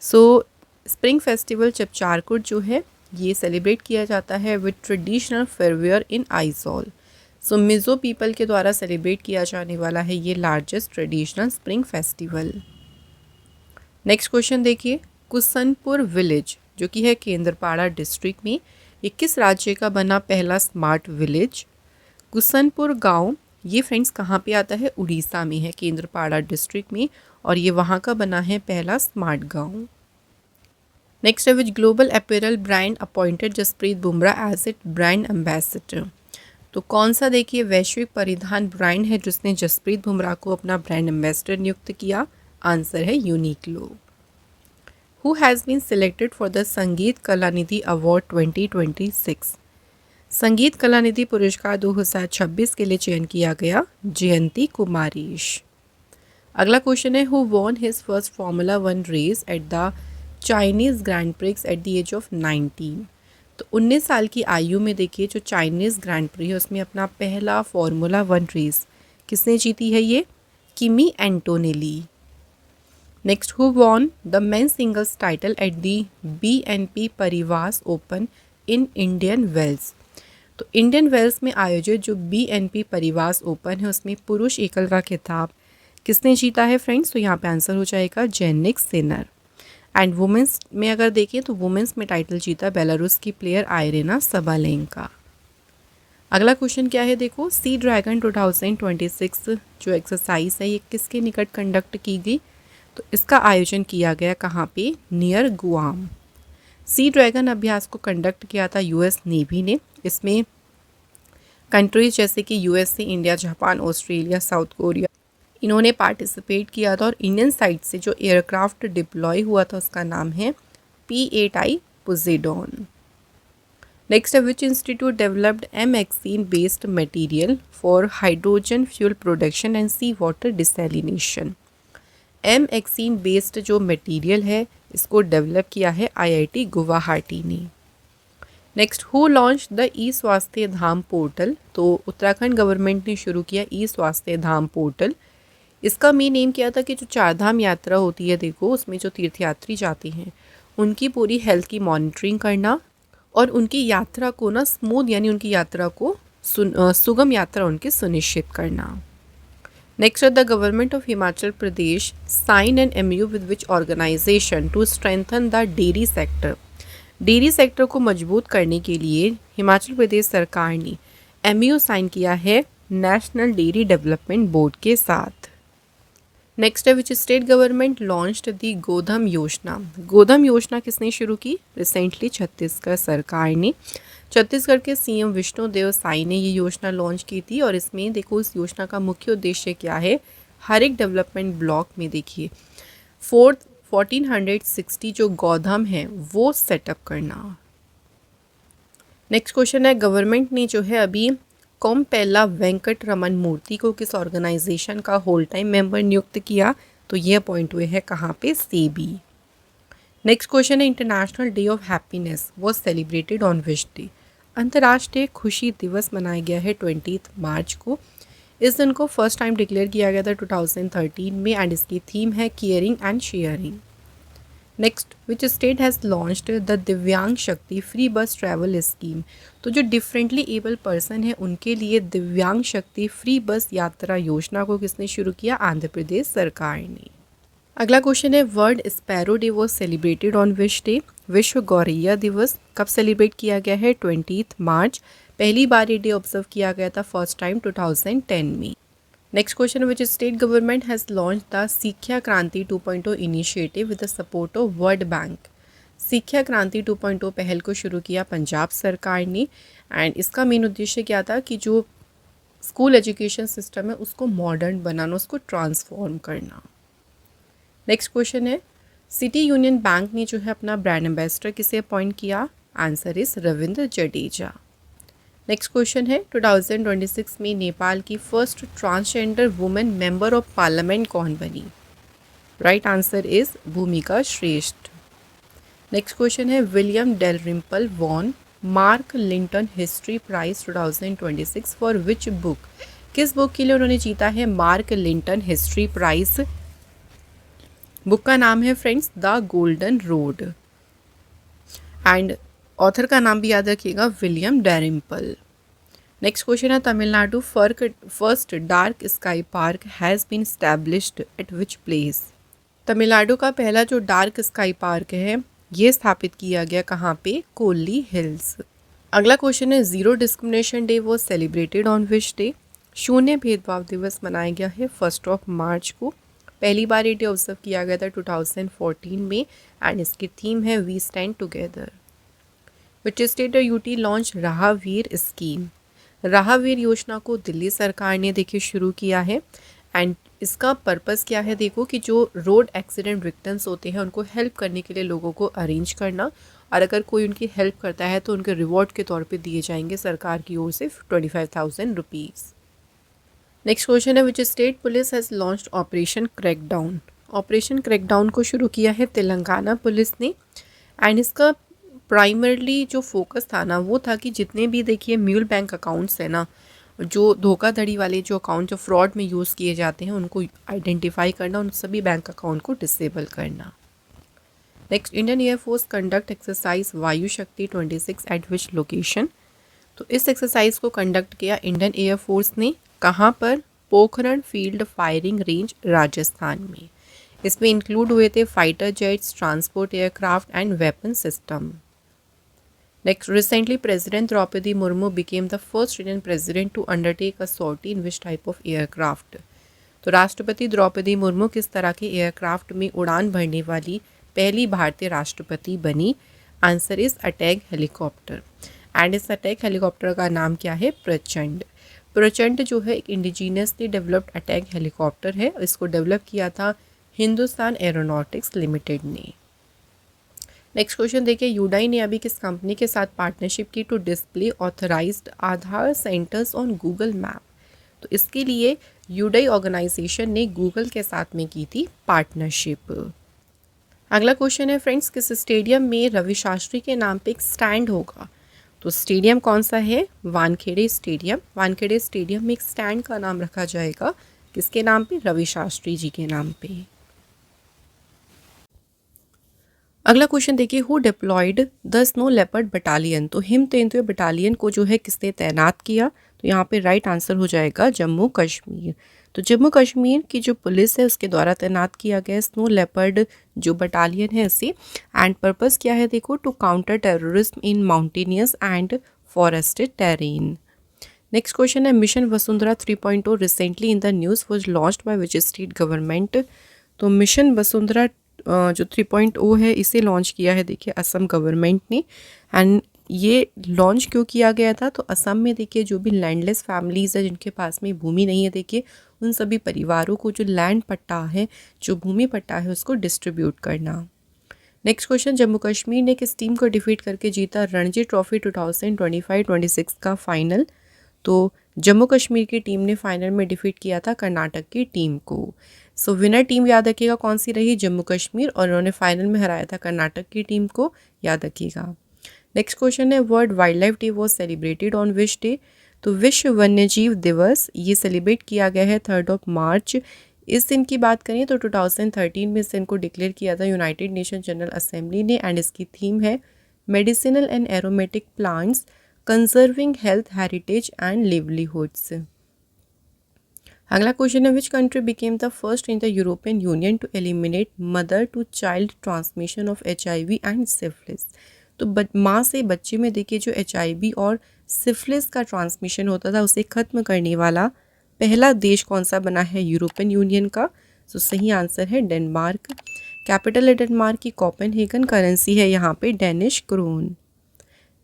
So spring festival Chapchar Kut जो है ये सेलिब्रेट किया जाता है with traditional fairwear in Aizawl. So Mizo people के द्वारा सेलिब्रेट किया जाने वाला है ये largest traditional spring festival. Next question देखिए, कुसनपुर विलेज जो कि है केंद्रपाड़ा डिस्ट्रिक्ट में, ये किस राज्य का बना पहला स्मार्ट विलेज? कुसनपुर गांव ये फ्रेंड्स कहाँ पे आता है? उड़ीसा में है, केंद्रपाड़ा डिस्ट्रिक्ट में, और ये वहाँ का बना है पहला स्मार्ट गांव। नेक्स्ट है, which global apparel brand appointed Jasprit Bumrah as it brand ambassador. तो कौन सा देखिए वैश्विक परिधान ब्रांड है जिसने जसप्रीत बुमराह को अपना ब्रांड एम्बेसडर नियुक्त किया? आंसर है Uniqlo. Who has been selected for the Sangeetha Kalanidhi award 2026। संगीत कलानिधि पुरस्कार 2026 के लिए चयन किया गया जयंती कुमारीश। अगला क्वेश्चन है, who won his first formula 1 race at the Chinese Grand Prix at the age of 19। तो 19 साल की आयु में देखिए जो चाइनीज़ ग्रैंड प्री है उसमें अपना पहला फार्मूला 1 रेस किसने जीती है, ये Kimi Antonelli. Next, who won the men singles title at the BNP Paribas open in Indian Wells. तो इंडियन वेल्स में आयोजित जो BNP परिवास ओपन है उसमें पुरुष एकल का खिताब किसने जीता है फ्रेंड्स, तो यहाँ पे आंसर हो जाएगा जेनिक सिनर। एंड वुमेंस में अगर देखें तो वुमेंस में टाइटल जीता बेलारूस की प्लेयर आयरेना सबालेंका। अगला क्वेश्चन क्या है, देखो सी ड्रैगन 2026 जो एक्सरसाइज है ये किसके निकट कंडक्ट की गई, तो इसका आयोजन किया गया कहाँ पे, नियर गुआम। सी ड्रैगन अभ्यास को कंडक्ट किया था US नेवी ने। इसमें कंट्रीज जैसे कि USA, India, Japan, Australia, south Korea इन्होंने पार्टिसिपेट किया था। और इंडियन साइड से जो एयरक्राफ्ट डिप्लॉय हुआ था उसका नाम है P-8I पोसेडॉन। नेक्स्ट है which institute developed MXene based material for hydrogen fuel production and sea water desalination. MXene based जो मटेरियल है इसको डेवलप किया है IIT गुवाहाटी ने। Next, who launch the E Swasthya Dham portal. तो उत्तराखंड गवर्नमेंट ने शुरू किया ई स्वास्थ्य धाम पोर्टल। इसका मेन एम क्या था कि जो चार धाम यात्रा होती है, देखो उसमें जो तीर्थयात्री जाते हैं उनकी पूरी हेल्थ की मॉनिटरिंग करना और उनकी यात्रा को ना स्मूथ यानी उनकी यात्रा को सुगम यात्रा उनकी सुनिश्चित करना। Next, the government of Himachal Pradesh sign an MOU with which organization to strengthen the dairy sector. Dairy sector को मजबूत करने के लिए हिमाचल प्रदेश सरकार ने MOU साइन किया है नेशनल डेयरी डेवलपमेंट बोर्ड के साथ। नेक्स्ट है विच स्टेट गवर्नमेंट लॉन्च्ड दी गोधन योजना। गोधन योजना किसने शुरू की, रिसेंटली छत्तीसगढ़ सरकार ने। छत्तीसगढ़ के CM विष्णुदेव साई ने ये योजना लॉन्च की थी। और इसमें देखो इस योजना का मुख्य उद्देश्य क्या है, हर एक डेवलपमेंट ब्लॉक में देखिए 1460 जो गोदाम है वो सेटअप करना। नेक्स्ट क्वेश्चन है गवर्नमेंट ने जो है अभी कोम्पेला वेंकट रमन मूर्ति को किस ऑर्गेनाइजेशन का होल टाइम मेंबर नियुक्त किया, तो ये अपॉइंट हुए हैं कहाँ पे, सेबी। नेक्स्ट क्वेश्चन है international day of happiness was celebrated on which day. अंतर्राष्ट्रीय खुशी दिवस मनाया गया है 20 मार्च को। इस दिन को फर्स्ट टाइम डिक्लेयर किया गया था 2013 में एंड इसकी थीम है caring and sharing. Next, which state has launched the दिव्यांग शक्ति फ्री बस ट्रैवल स्कीम। तो जो डिफरेंटली एबल पर्सन है उनके लिए दिव्यांग शक्ति फ्री बस यात्रा योजना को किसने शुरू किया, आंध्र प्रदेश सरकार ने। अगला क्वेश्चन है world sparrow day was celebrated on which day. विश्व गौरैया दिवस कब सेलिब्रेट किया गया है, 20 मार्च। पहली बार ये डे ऑब्जर्व किया गया था फर्स्ट टाइम 2010 में। Next question, which state government has launch the शिक्षा क्रांति 2.0 initiative with the support of world bank. शिक्षा क्रांति 2.0 पहल को शुरू किया पंजाब सरकार ने एंड इसका मेन उद्देश्य क्या था कि जो स्कूल एजुकेशन सिस्टम है उसको मॉडर्न बनाना, उसको ट्रांसफॉर्म करना। नेक्स्ट क्वेश्चन है सिटी यूनियन बैंक ने जो है अपना ब्रांड एम्बेसडर किसे अपॉइंट किया, answer is Ravindra Jadeja. Next question है 2026 में नेपाल की first transgender women member of parliament कौन बनी, right answer is Bhumika Shrestha. Next question है William Dalrymple won Mark Linton history prize 2026 for which book. किस बुक के लिए उन्होंने जीता है Mark Linton history prize. Book का नाम है friends the golden road and author का नाम भी याद रखिएगा विलियम डेरिम्पल। नेक्स्ट क्वेश्चन है Tamil Nadu first dark sky park has been established at which place. Tamil Nadu का पहला जो डार्क स्काई पार्क है ये स्थापित किया गया कहाँ पे, कोल्ली हिल्स। अगला क्वेश्चन है zero discrimination day was celebrated on which day. शून्य भेदभाव दिवस मनाया गया है 1 मार्च को। पहली बार ये डे ऑब्जर्व किया गया था 2014 में एंड इसकी थीम है we stand together. Which state UT launch Rahveer scheme. Rahveer योजना को दिल्ली सरकार ने देखिए शुरू किया है एंड इसका पर्पस क्या है, देखो कि जो रोड एक्सीडेंट विक्टिम्स होते हैं उनको हेल्प करने के लिए लोगों को अरेंज करना और अगर कोई उनकी हेल्प करता है तो उनके रिवॉर्ड के तौर पे दिए जाएंगे सरकार की ओर से 25,000 रुपीज़। नेक्स्ट क्वेश्चन है which state police has launched operation crackdown. Operation crackdown को शुरू किया है तेलंगाना पुलिस ने एंड इसका प्राइमरली जो फोकस था ना वो था कि जितने भी देखिए म्यूल बैंक अकाउंट्स है ना, जो धोखाधड़ी वाले जो अकाउंट जो फ्रॉड में यूज़ किए जाते हैं उनको आइडेंटिफाई करना, उन सभी बैंक अकाउंट को डिसेबल करना। Next, Indian air force conduct exercise वायु शक्ति 26 एट विच लोकेशन। तो इस एक्सरसाइज को कंडक्ट किया इंडियन एयरफोर्स ने कहाँ पर? Pokhran field firing range Rajasthan में। इसमें इंक्लूड हुए थे fighter jets, transport aircraft and weapon system. Next, recently president Droupadi Murmu became the first Indian president to undertake a sortie in which type of aircraft. तो राष्ट्रपति द्रौपदी मुर्मू किस तरह के एयरक्राफ्ट में उड़ान भरने वाली पहली भारतीय राष्ट्रपति बनी? Answer is attack helicopter. And इस अटैक हेलीकॉप्टर का नाम क्या है? प्रचंड। प्रचंड जो है एक इंडिजीनियसली डेवलप्ड अटैक हेलीकॉप्टर है। इसको डेवलप किया था हिंदुस्तान एरोनॉटिक्स लिमिटेड ने। नेक्स्ट क्वेश्चन देखिए, यूडाई ने अभी किस कंपनी के साथ पार्टनरशिप की to display authorised Aadhaar centres on Google map? तो इसके लिए यूडाई ऑर्गेनाइजेशन ने गूगल के साथ में की थी पार्टनरशिप। अगला क्वेश्चन है फ्रेंड्स, किस स्टेडियम में रवि शास्त्री के नाम पे एक स्टैंड होगा? तो स्टेडियम कौन सा है? वानखेड़े स्टेडियम। वानखेड़े स्टेडियम में एक स्टैंड का नाम रखा जाएगा किसके नाम पे? रवि शास्त्री जी के नाम पे। अगला क्वेश्चन देखिए, who deployed the snow leopard battalion? तो हिम तेंदुए बटालियन को जो है किसने तैनात किया? तो यहाँ पे राइट आंसर हो जाएगा जम्मू कश्मीर। तो जम्मू कश्मीर की जो पुलिस है उसके द्वारा तैनात किया गया स्नो लेपर्ड जो बटालियन है इसे। एंड पर्पस क्या है देखो, to counter terrorism in mountainous and forested terrain. Next question है, mission Vasundhara 3.0 recently in the news was launched by which state government? तो मिशन वसुंधरा जो 3.0 है इसे लॉन्च किया है देखिए असम गवर्नमेंट ने। एंड ये लॉन्च क्यों किया गया था? तो असम में देखिए जो भी लैंडलेस फैमिलीज़ है जिनके पास में भूमि नहीं है, देखिए उन सभी परिवारों को जो लैंड पट्टा है, जो भूमि पट्टा है, उसको डिस्ट्रीब्यूट करना। नेक्स्ट क्वेश्चन, जम्मू कश्मीर ने किस टीम को डिफीट करके जीता रणजी ट्रॉफी 2025-26 का फाइनल? तो जम्मू कश्मीर की टीम ने फाइनल में डिफीट किया था कर्नाटक की टीम को। सो विनर टीम याद रखिएगा कौन सी रही? जम्मू कश्मीर। और उन्होंने फाइनल में हराया था कर्नाटक की टीम को, याद रखिएगा। नेक्स्ट क्वेश्चन है, world wild life day was celebrated on which day? तो विश्व वन्यजीव दिवस ये सेलिब्रेट किया गया है 3 मार्च। इस दिन की बात करें तो 2013 में इस दिन को डिक्लेयर किया था यूनाइटेड नेशन जनरल असेंबली ने। एंड इसकी थीम है medicinal and aromatic plants conserving health heritage and livelihoods. अगला क्वेश्चन है, which country became the first in the European Union to eliminate mother to child transmission of HIV and syphilis? तो माँ से बच्चे में देखिए जो HIV और सिफिलिस का ट्रांसमिशन होता था उसे ख़त्म करने वाला पहला देश कौन सा बना है यूरोपियन यूनियन का? तो सही आंसर है डेनमार्क। कैपिटल है डेनमार्क की कोपेनहेगन। करेंसी है यहाँ पे डेनिश क्रोन।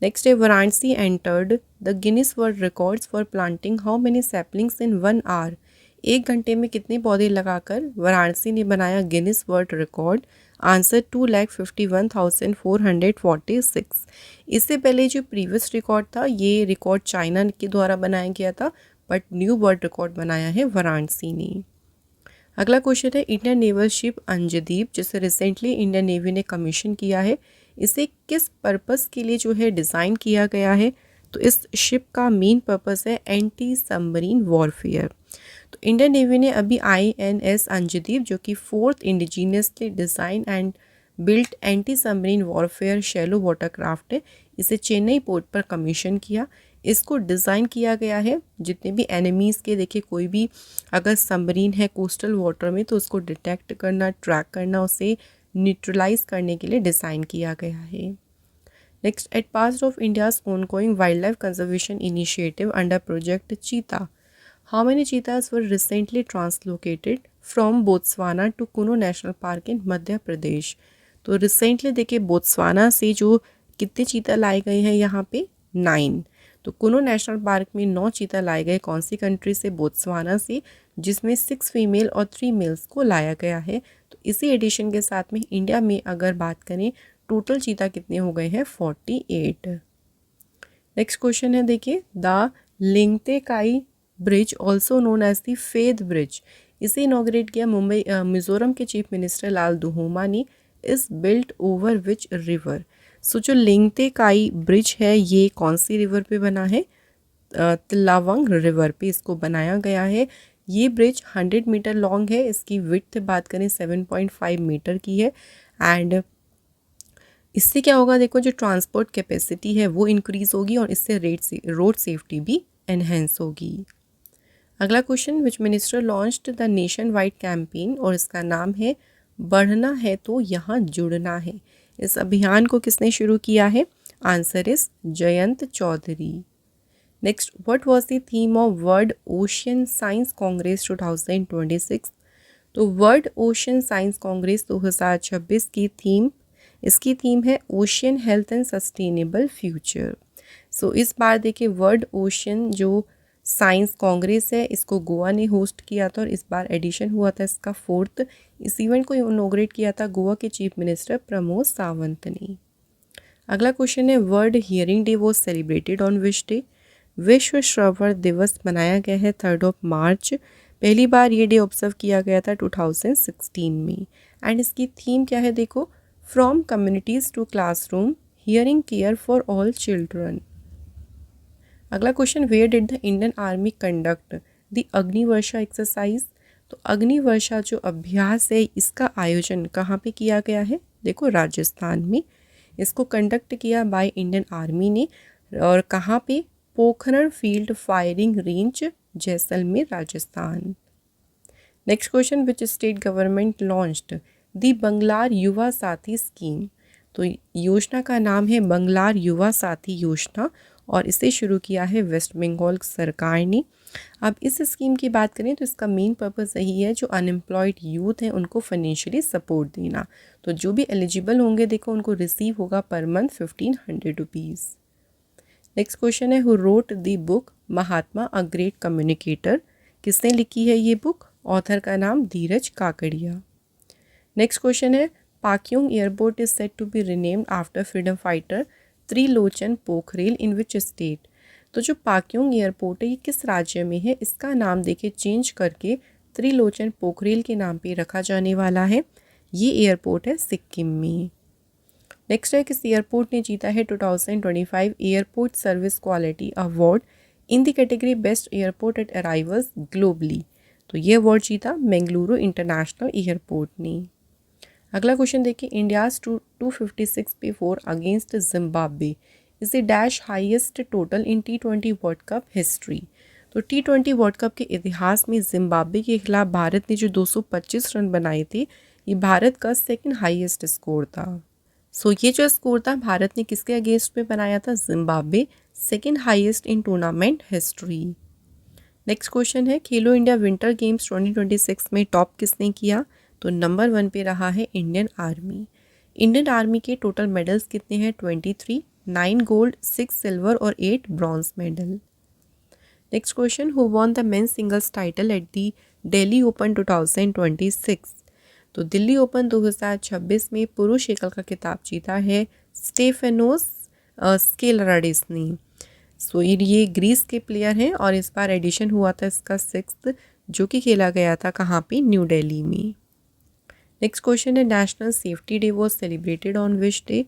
नेक्स्ट है, Varanasi entered the Guinness world records for planting how many saplings in 1 hour? 1 घंटे में कितने पौधे लगाकर वाराणसी ने बनाया गिनीज वर्ल्ड रिकॉर्ड? आंसर 2,51,446। इससे पहले जो प्रीवियस रिकॉर्ड था ये रिकॉर्ड चाइना के द्वारा बनाया गया था, बट न्यू वर्ल्ड रिकॉर्ड बनाया है वाराणसी ने। अगला क्वेश्चन है, इंडियन नेवल शिप अंजदीप जिसे रिसेंटली इंडियन नेवी ने कमीशन किया है, इसे किस पर्पस के लिए जो है डिज़ाइन किया गया है? तो इस शिप का मेन पर्पस है एंटी सबमरीन वॉरफेयर। तो इंडियन नेवी ने अभी INS अंजदीप जो कि 4th indigenously design and built anti submarine warfare shallow watercraft है, इसे चेन्नई पोर्ट पर कमीशन किया। इसको डिज़ाइन किया गया है जितने भी एनिमीज़ के देखिए कोई भी अगर सबमरीन है कोस्टल वाटर में तो उसको डिटेक्ट करना, ट्रैक करना, उसे न्यूट्रलाइज करने के लिए डिज़ाइन किया गया है। Next, at part of India's ongoing wild life conservation initiative under project cheetah, how many cheetahs were recently translocated from Botswana to Kuno national park in Madhya Pradesh? तो रिसेंटली देखिए बोत्सवाना से जो कितने चीता लाए गए हैं यहाँ पे? 9। तो कुनो नेशनल पार्क में 9 चीता लाए गए। कौन सी कंट्री से? बोत्सवाना से, जिसमें 6 फीमेल और 3 मेल्स को लाया गया है। तो इसी एडिशन के साथ में इंडिया में अगर बात करें टोटल चीता कितने हो गए हैं? 48। नेक्स्ट क्वेश्चन है देखिए, the Lingtekai bridge also known as the Phed bridge, इसे इनॉग्रेट किया मिजोरम के चीफ मिनिस्टर लाल दुहोमा ने। Is built over which river? So जो लेंगते काई ब्रिज है ये कौन सी रिवर पे बना है? तिलावंग रिवर पे इसको बनाया गया है। ये ब्रिज 100 मीटर लॉन्ग है। इसकी विड्थ बात करें 7.5 मीटर की है। एंड इससे क्या होगा, देखो जो ट्रांसपोर्ट कैपेसिटी है वो इंक्रीज़ होगी और इससे रोड सेफ्टी भी एनहेंस होगी। अगला question, which minister launched the nation wide campaign, और इसका नाम है बढ़ना है तो यहाँ जुड़ना है। इस अभियान को किसने शुरू किया है? Answer is Jayant Chaudhary. Next, what was the theme of world ocean science congress 2026? तो वर्ल्ड ओशियन साइंस कांग्रेस 2026 की थीम, इसकी थीम है ocean health and sustainable future. So इस बार देखिए वर्ल्ड ओशियन जो साइंस कांग्रेस है इसको गोवा ने होस्ट किया था और इस बार एडिशन हुआ था इसका 4th। इस इवेंट को इनॉग्रेट किया था गोवा के चीफ मिनिस्टर प्रमोद सावंत ने। अगला क्वेश्चन है, world hearing day was celebrated on which day? विश्व श्रवण दिवस मनाया गया है 3 मार्च। पहली बार ये डे ऑब्जर्व किया गया था 2016 में। एंड इसकी थीम क्या है, देखो, from communities to classroom, hearing care for all children. अगला question, where did the Indian army conduct the Agnivarsha exercise? तो अग्निवर्षा जो अभ्यास है इसका आयोजन कहाँ पे किया गया है? देखो राजस्थान में इसको कंडक्ट किया बाय इंडियन आर्मी ने। और कहाँ पे? Pokhran field firing range, Jaisalmer, Rajasthan. Next question, which state government launched the Banglar Yuva Sathi scheme? तो योजना का नाम है बंगलार युवा साथी योजना और इसे शुरू किया है वेस्ट बंगाल सरकार ने। अब इस स्कीम की बात करें तो इसका मेन पर्पस यही है जो अनएम्प्लॉयड यूथ हैं उनको फाइनेंशियली सपोर्ट देना। तो जो भी एलिजिबल होंगे देखो उनको रिसीव होगा पर मंथ 1500 रुपीज़। नेक्स्ट क्वेश्चन है, who wrote the book Mahatma a great communicator? किसने लिखी है ये बुक? ऑथर का नाम धीरज काकड़िया। नेक्स्ट क्वेश्चन है, Pakyong airport is set to be renamed after freedom fighter Trilochan Pokhrel in which state? तो जो पाक्योंग एयरपोर्ट है ये किस राज्य में है? इसका नाम देखिए चेंज करके त्रिलोचन पोखरेल के नाम पे रखा जाने वाला है। ये एयरपोर्ट है सिक्किम में। नेक्स्ट है, किस एयरपोर्ट ने जीता है 2025 airport service quality award in the category best airport at arrivals globally? तो ये अवार्ड जीता बेंगलुरु इंटरनेशनल एयरपोर्ट ने। अगला क्वेश्चन देखिए, India's 256 against Zimbabwe is the dash highest total in T20 world cup history? तो T20 वर्ल्ड कप के इतिहास में जिम्बाब्वे के खिलाफ भारत ने जो 225 रन बनाए थे ये भारत का सेकंड हाईएस्ट स्कोर था। सो ये जो स्कोर था भारत ने किसके अगेंस्ट में बनाया था? Zimbabwe, second highest in tournament history. Next question है, खेलो इंडिया विंटर गेम्स 2026 में टॉप किसने किया? तो नंबर 1 पे रहा है इंडियन आर्मी। इंडियन आर्मी के टोटल मेडल्स कितने हैं? 23, 9 गोल्ड, 6 सिल्वर और 8 bronze medal. Next question, who won the men's singles title at the Delhi open 2026? तो दिल्ली ओपन 2026 में पुरुष एकल का खिताब जीता है स्टेफेनोस स्केलराडिस ने। सो ये ग्रीस के प्लेयर हैं और इस बार एडिशन हुआ था इसका 6th जो कि खेला गया था कहाँ पे? न्यू दिल्ली में। नेक्स्ट क्वेश्चन है, national safety day was celebrated on which day?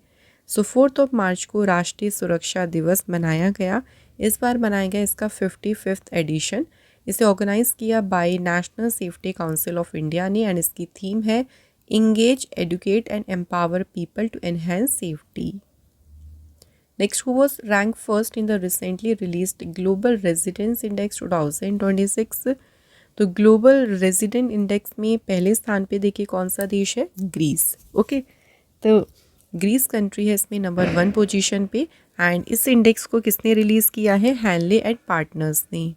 So 4 मार्च को राष्ट्रीय सुरक्षा दिवस मनाया गया। इस बार मनाया गया इसका 55th एडिशन। इसे ऑर्गेनाइज किया by national safety council of India ने एंड इसकी थीम है engage, educate and empower people to enhance safety. Next, who was rank first in the recently released global residence index 2026? तो global resident index में पहले स्थान पे देखिए कौन सा देश है? ग्रीस। ओके, तो ग्रीस कंट्री है इसमें नंबर 1 पोजीशन पे एंड इस इंडेक्स को किसने रिलीज़ किया है? हैनले एंड पार्टनर्स ने।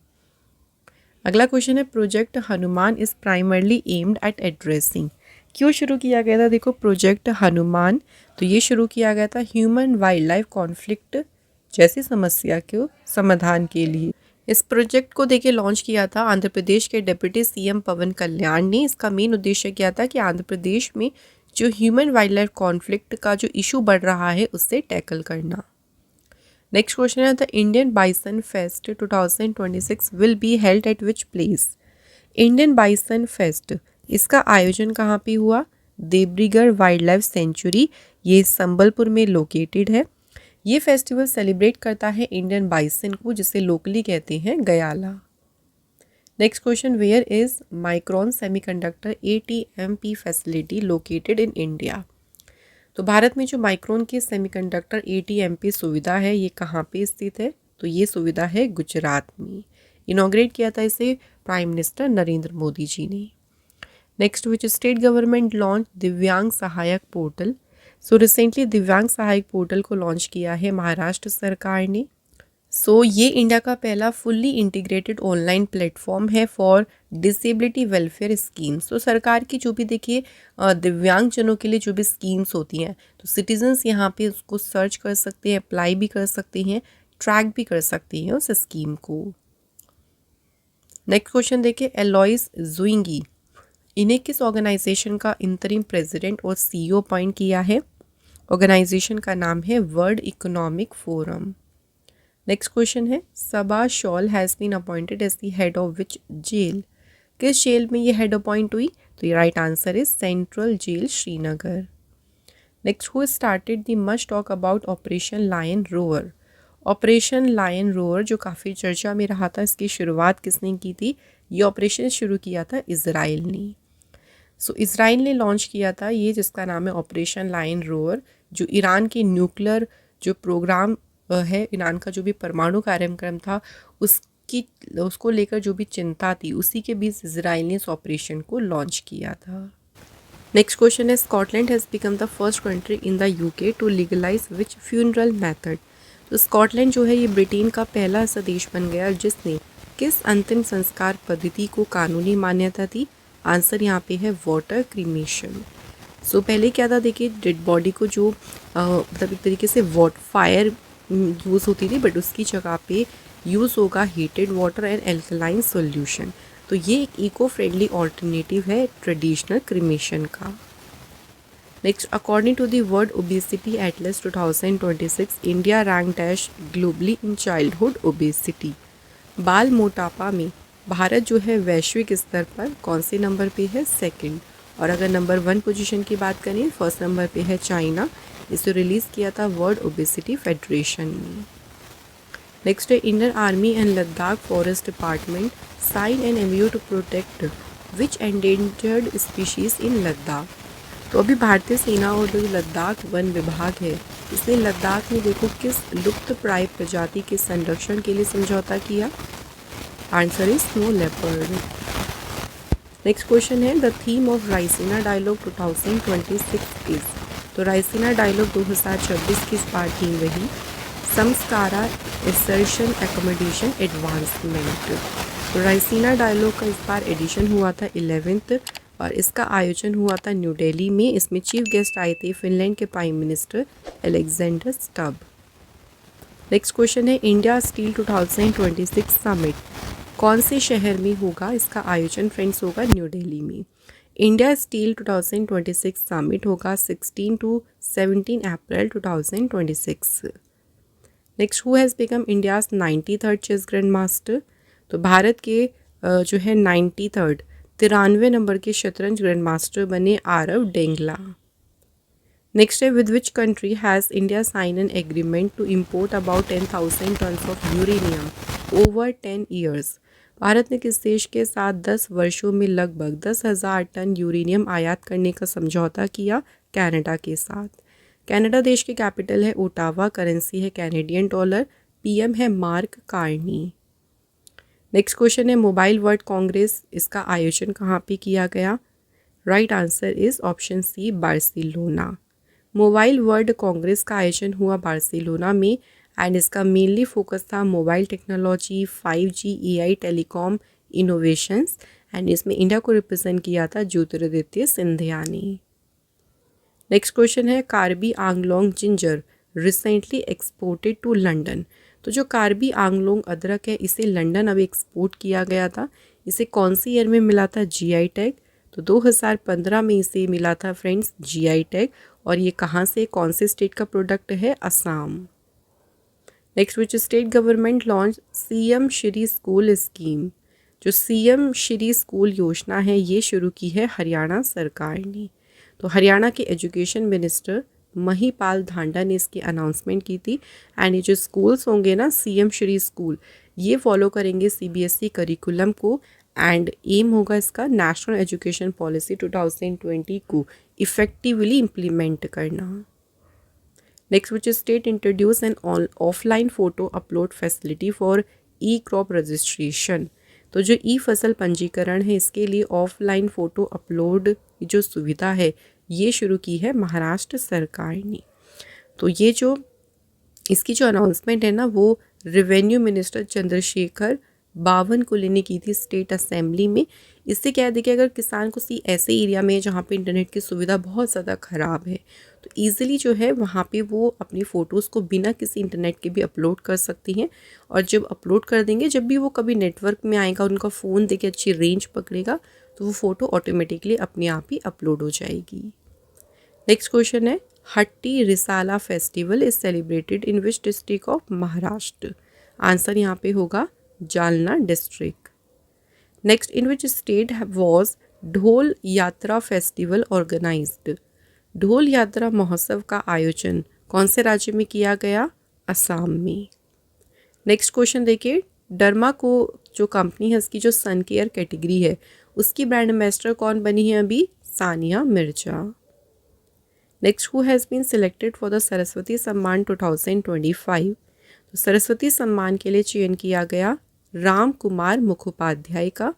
अगला क्वेश्चन है, project Hanuman is primarily aimed at addressing? क्यों शुरू किया गया था? देखो प्रोजेक्ट हनुमान तो ये शुरू किया गया था ह्यूमन वाइल्ड लाइफ कॉन्फ्लिक्ट जैसी समस्या के समाधान के लिए। इस प्रोजेक्ट को देखिए लॉन्च किया था आंध्र प्रदेश के डिप्टी सीएम पवन कल्याण ने। इसका मेन उद्देश्य क्या था कि आंध्र प्रदेश में जो ह्यूमन वाइल्ड लाइफ कॉन्फ्लिक्ट का जो इशू बढ़ रहा है उससे टैकल करना। नेक्स्ट क्वेश्चन है, the Indian bison fest 2026 will be held at which place? Indian bison fest इसका आयोजन कहाँ पे हुआ? देब्रीगढ़ वाइल्ड लाइफ सेंचुरी ये संबलपुर में लोकेटेड है। ये फेस्टिवल सेलिब्रेट करता है इंडियन बाइसन को, जिसे लोकली कहते हैं गयाला। Next question, where is Micron semiconductor ATMP facility located in India. तो भारत में जो माइक्रोन की सेमीकंडक्टर ATMP सुविधा है ये कहाँ पे स्थित है, तो ये सुविधा है गुजरात में। इनॉग्रेट किया था इसे प्राइम मिनिस्टर नरेंद्र मोदी जी ने। Next, which state government launch दिव्यांग सहायक पोर्टल। सो रिसेंटली दिव्यांग सहायक पोर्टल को लॉन्च किया है महाराष्ट्र सरकार ने। ये इंडिया का पहला फुल्ली इंटीग्रेटेड ऑनलाइन प्लेटफॉर्म है फॉर डिसेबिलिटी वेलफेयर स्कीम्स। तो सरकार की जो भी देखिए दिव्यांगजनों के लिए जो भी स्कीम्स होती हैं, तो सिटीजन्स यहाँ पे उसको सर्च कर सकते हैं, अप्लाई भी कर सकते हैं, ट्रैक भी कर सकते हैं उस स्कीम को। नेक्स्ट क्वेश्चन देखिए, एलॉइस जुइंगी, इन्हें किस ऑर्गेनाइजेशन का इंटरिम प्रेसिडेंट और CEO अपॉइंट किया है। ऑर्गेनाइजेशन का नाम है world economic forum. Next question है, Saba Shawl has been appointed as the head of which jail. किस जेल में ये हेड अपॉइंट हुई, तो ये right answer is central jail Srinagar. Next, who started the much talk about operation lion rover. Operation lion rover जो काफ़ी चर्चा में रहा था, इसकी शुरुआत किसने की थी, ये ऑपरेशन शुरू किया था इजराइल ने। इजराइल ने लॉन्च किया था ये, जिसका नाम है ऑपरेशन लायन रोवर, जो ईरान के न्यूक्लियर जो प्रोग्राम है, ईरान का जो भी परमाणु कार्यक्रम था उसको लेकर जो भी चिंता थी, उसी के बीच इजराइल ने इस ऑपरेशन को लॉन्च किया था। नेक्स्ट क्वेश्चन है, Scotland has become the first country in the UK to legalise which funeral method. तो स्कॉटलैंड जो है ये ब्रिटेन का पहला ऐसा देश बन गया जिसने किस अंतिम संस्कार पद्धति को कानूनी मान्यता दी। आंसर यहाँ पे है वाटर क्रीमेशन। पहले क्या था देखिए, डेड बॉडी को जो मतलब एक तरीके से फायर यूज़ होती थी, बट उसकी जगह पे यूज़ होगा heated water and alkaline solution. तो ये एक इको फ्रेंडली ऑल्टरनेटिव है ट्रेडिशनल क्रीमेशन का। Next, according to the world obesity atlas 2026, India rank dash globally in childhood obesity. बाल मोटापा में भारत जो है वैश्विक स्तर पर कौन से नंबर पे है, सेकंड। और अगर नंबर 1 पोजीशन की बात करें, फर्स्ट नंबर पे है चाइना। इसे रिलीज़ किया था वर्ल्ड ओबेसिटी फेडरेशन ने। नेक्स्ट है, Indian army and Ladakh forest department sign an MOU to protect which endangered species in Ladakh. तो अभी भारतीय सेना और जो लद्दाख वन विभाग है, इसने लद्दाख में देखो किस लुप्त प्राय प्रजाति के संरक्षण के लिए समझौता किया। Answer is snow leopard. Next question है, the theme of Raisina dialogue 2026 is. तो रायसीना डायलॉग 2026 की इस बार थीम रही संस्कारा इंसर्शन एकोमोडेशन एडवांसमेंट। तो रायसीना डायलॉग का इस बार एडिशन हुआ था 11th और इसका आयोजन हुआ था न्यू दिल्ली में। इसमें चीफ गेस्ट आए थे फिनलैंड के prime minister Alexander Stubb. Next question है, इंडिया स्टील 2026 समिट कौन से शहर में होगा। इसका आयोजन फ्रेंड्स होगा न्यू दिल्ली में। इंडिया स्टील 2026 समिट होगा 16 to 17 अप्रैल 2026। Next, who has become India's 93rd chess grand master. तो भारत के जो है 93 नंबर के शतरंज ग्रैंड मास्टर बने आरव डेंगला। नेक्स्ट है, with which country has India sign an agreement to import about 10,000 tons of uranium over 10 years. Bharat ने किस देश के साथ 10 वर्षों में लगभग 10,000 टन यूरेनियम आयात करने का समझौता किया। कनाडा के साथ। कनाडा देश की कैपिटल है ओटावा, करेंसी है कैनेडियन डॉलर, PM है मार्क कार्नी। नेक्स्ट क्वेश्चन है, मोबाइल वर्ल्ड कांग्रेस, इसका आयोजन कहाँ पे किया गया। Right answer is option C, Barcelona. Mobile world congress का आयोजन हुआ बार्सिलोना में एंड इसका मेनली फोकस था mobile technology, 5G, AI, telecom innovations and इसमें इंडिया को रिप्रेजेंट किया था ज्योतिरादित्य सिंधिया ने। नेक्स्ट क्वेश्चन है, Karbi Anglong ginger recently exported to London. तो जो कार्बी आंगलोंग अदरक है इसे लंदन अब एक्सपोर्ट किया गया था। इसे कौन सी ईयर में मिला था GI टैग। तो 2015 में इसे मिला था फ्रेंड्स GI टैग और ये कहाँ से, कौन से स्टेट का प्रोडक्ट है, Assam. Next, which state government launch CM Shri school scheme. जो CM श्री स्कूल योजना है ये शुरू की है हरियाणा सरकार ने। तो हरियाणा के एजुकेशन मिनिस्टर महिपाल धांडा ने इसकी अनाउंसमेंट की थी। एंड ये जो स्कूल्स होंगे ना, सीएम श्री स्कूल, ये फॉलो करेंगे सीबीएसई करिकुलम को। एंड एम होगा इसका नेशनल एजुकेशन पॉलिसी 2020 को इफेक्टिवली इम्प्लीमेंट करना। Next, which state introduce an offline photo upload facility for E crop registration. तो जो ई फसल पंजीकरण है, इसके लिए ऑफलाइन फ़ोटो अपलोड की जो सुविधा है ये शुरू की है महाराष्ट्र सरकार ने। तो ये जो इसकी जो अनाउंसमेंट है ना, वो रेवेन्यू मिनिस्टर चंद्रशेखर बावनकुले ने की थी स्टेट असेंबली में। इससे क्या है, देखिए अगर किसान को सी ऐसे एरिया में जहाँ पे इंटरनेट की सुविधा बहुत ज़्यादा ख़राब है, तो ईज़िली जो है वहाँ पे वो अपनी फ़ोटोज़ को बिना किसी इंटरनेट के भी अपलोड कर सकती हैं। और जब अपलोड कर देंगे, जब भी वो कभी नेटवर्क में आएगा, उनका फ़ोन देखिए अच्छी रेंज पकड़ेगा, तो वो फ़ोटो ऑटोमेटिकली अपने आप ही अपलोड हो जाएगी। नेक्स्ट क्वेश्चन है, Hatti Risala festival is celebrated in which district of Maharashtra. Answer यहाँ पे होगा Jalna district. Next, in which state was Dhol Yatra festival organised. ढोल यात्रा महोत्सव का आयोजन कौन से राज्य में किया गया? असम में। नेक्स्ट क्वेश्चन देखिए, डर्मा को जो कंपनी है, उसकी जो सन केयर कैटेगरी है, उसकी ब्रांड एम्बेसडर कौन बनी है अभी? Sania Mirza. Next, who has been selected for the Saraswati Samman 2025। तो सरस्वती सम्मान के लिए चयन किया गया राम कुमार मुखोपाध्याय का।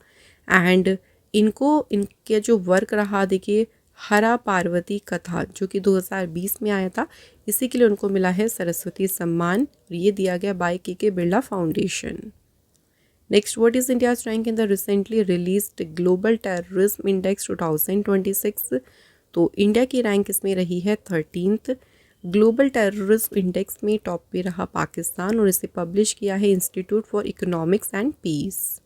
एंड इनके जो वर्क रहा, देखिए हरा पार्वती कथा, जो कि 2020 में आया था, इसी के लिए उनको मिला है सरस्वती सम्मान। ये दिया गया by K Birla foundation. Next, what is India's rank in the recently released global terrorism index 2026। तो इंडिया की रैंक इसमें रही है 13th। ग्लोबल टेररिज्म इंडेक्स में टॉप पे रहा पाकिस्तान, और इसे पब्लिश किया है institute for economics and peace.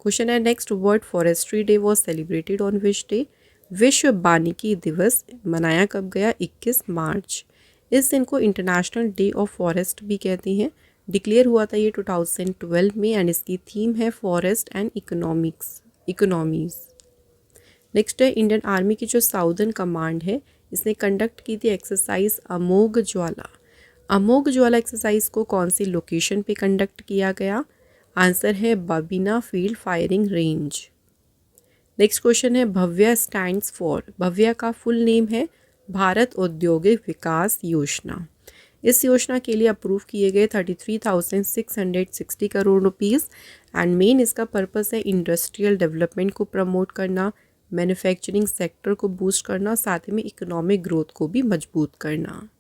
Question है next, world forestry day was celebrated on which day. विश्व वानिकी दिवस मनाया कब गया? 21 मार्च। इस दिन को इंटरनेशनल डे ऑफ फॉरेस्ट भी कहते हैं। डिक्लेयर हुआ था ये 2012 में, एंड इसकी थीम है फॉरेस्ट एंड इकोनॉमीज। नेक्स्ट है, इंडियन आर्मी की जो साउदर्न कमांड है, इसने कंडक्ट की थी एक्सरसाइज अमोघ ज्वाला। अमोघ ज्वाला एक्सरसाइज को कौन सी लोकेशन पे कंडक्ट किया गया? आंसर है Babina field firing range. Next question है, भव्या स्टैंड्स फॉर। भव्या का फुल नेम है भारत औद्योगिक विकास योजना। इस योजना के लिए अप्रूव किए गए 33,660 करोड़ रुपीज़। एंड मेन इसका पर्पस है इंडस्ट्रियल डेवलपमेंट को प्रमोट करना, मैन्युफैक्चरिंग सेक्टर को बूस्ट करना, साथ ही में इकोनॉमिक ग्रोथ को भी मजबूत करना।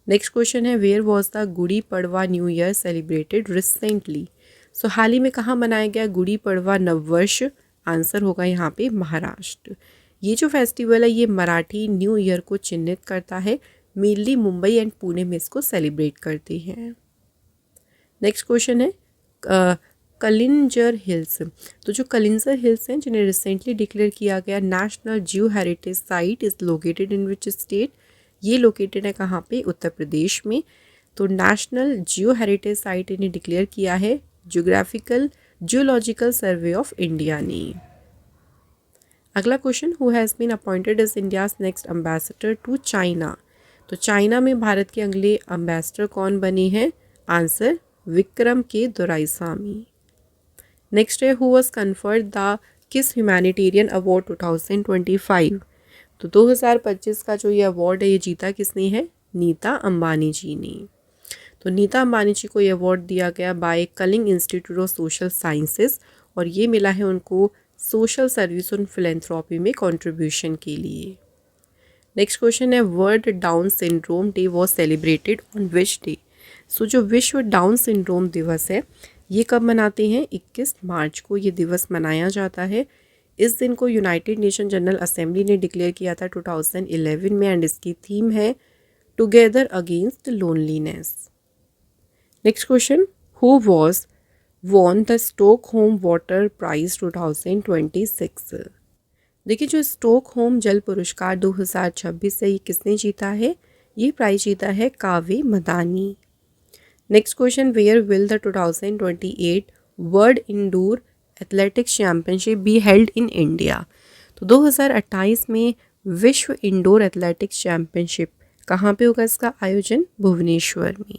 नेक्स्ट क्वेश्चन है, where was the Gudi Padwa new year celebrated recently. So हाल ही में कहाँ मनाया गया गुड़ी पड़वा नववर्ष? आंसर होगा यहाँ पे महाराष्ट्र। ये जो फेस्टिवल है, ये मराठी न्यू ईयर को चिन्हित करता है। मेनली मुंबई एंड पुणे में इसको सेलिब्रेट करते हैं। नेक्स्ट क्वेश्चन है, कलिंजर हिल्स। तो जो कलिंजर हिल्स हैं, जिन्हें रिसेंटली डिक्लेयर किया गया national geo heritage site, is located in which state. ये लोकेटेड है कहाँ पे? उत्तर प्रदेश में। तो नेशनल जियो हेरिटेज साइट इन्हें डिक्लेयर किया है जियोलॉजिकल सर्वे ऑफ इंडिया ने। अगला question, who has been appointed as India's next ambassador to China. तो चाइना में भारत के अगले एम्बेसडर कौन बने हैं? आंसर विक्रम के दोराईस्वामी। नेक्स्ट है, हु वाज कन्फर्ड द किस ह्यूमैनिटेरियन अवार्ड 2025। तो 2025 का जो ये अवार्ड है, ये जीता किसने है? नीता अंबानी जी ने। तो नीता अंबानी जी को ये अवार्ड दिया गया by Kalinga institute of social sciences, और ये मिला है उनको सोशल सर्विस और फिलेंथ्रोपी में कंट्रीब्यूशन के लिए। नेक्स्ट क्वेश्चन है, world down syndrome day was celebrated on which day. So जो विश्व डाउन सिंड्रोम दिवस है, ये कब मनाते हैं? 21 मार्च को ये दिवस मनाया जाता है। इस दिन को यूनाइटेड नेशन जनरल असेंबली ने डिक्लेयर किया था 2011 में, एंड इसकी थीम है together against loneliness. Next question, who was won the Stockholm water prize 2026। देखिए, जो स्टॉकहोम जल पुरस्कार 2026 से ये किसने जीता है? ये प्राइज जीता है Kaveh Madani. Next question, where will the 2028 world indoor athletics championship be held in India. तो 2028 में विश्व इंडोर एथलेटिक्स चैंपियनशिप कहाँ पे होगा इसका आयोजन? भुवनेश्वर में।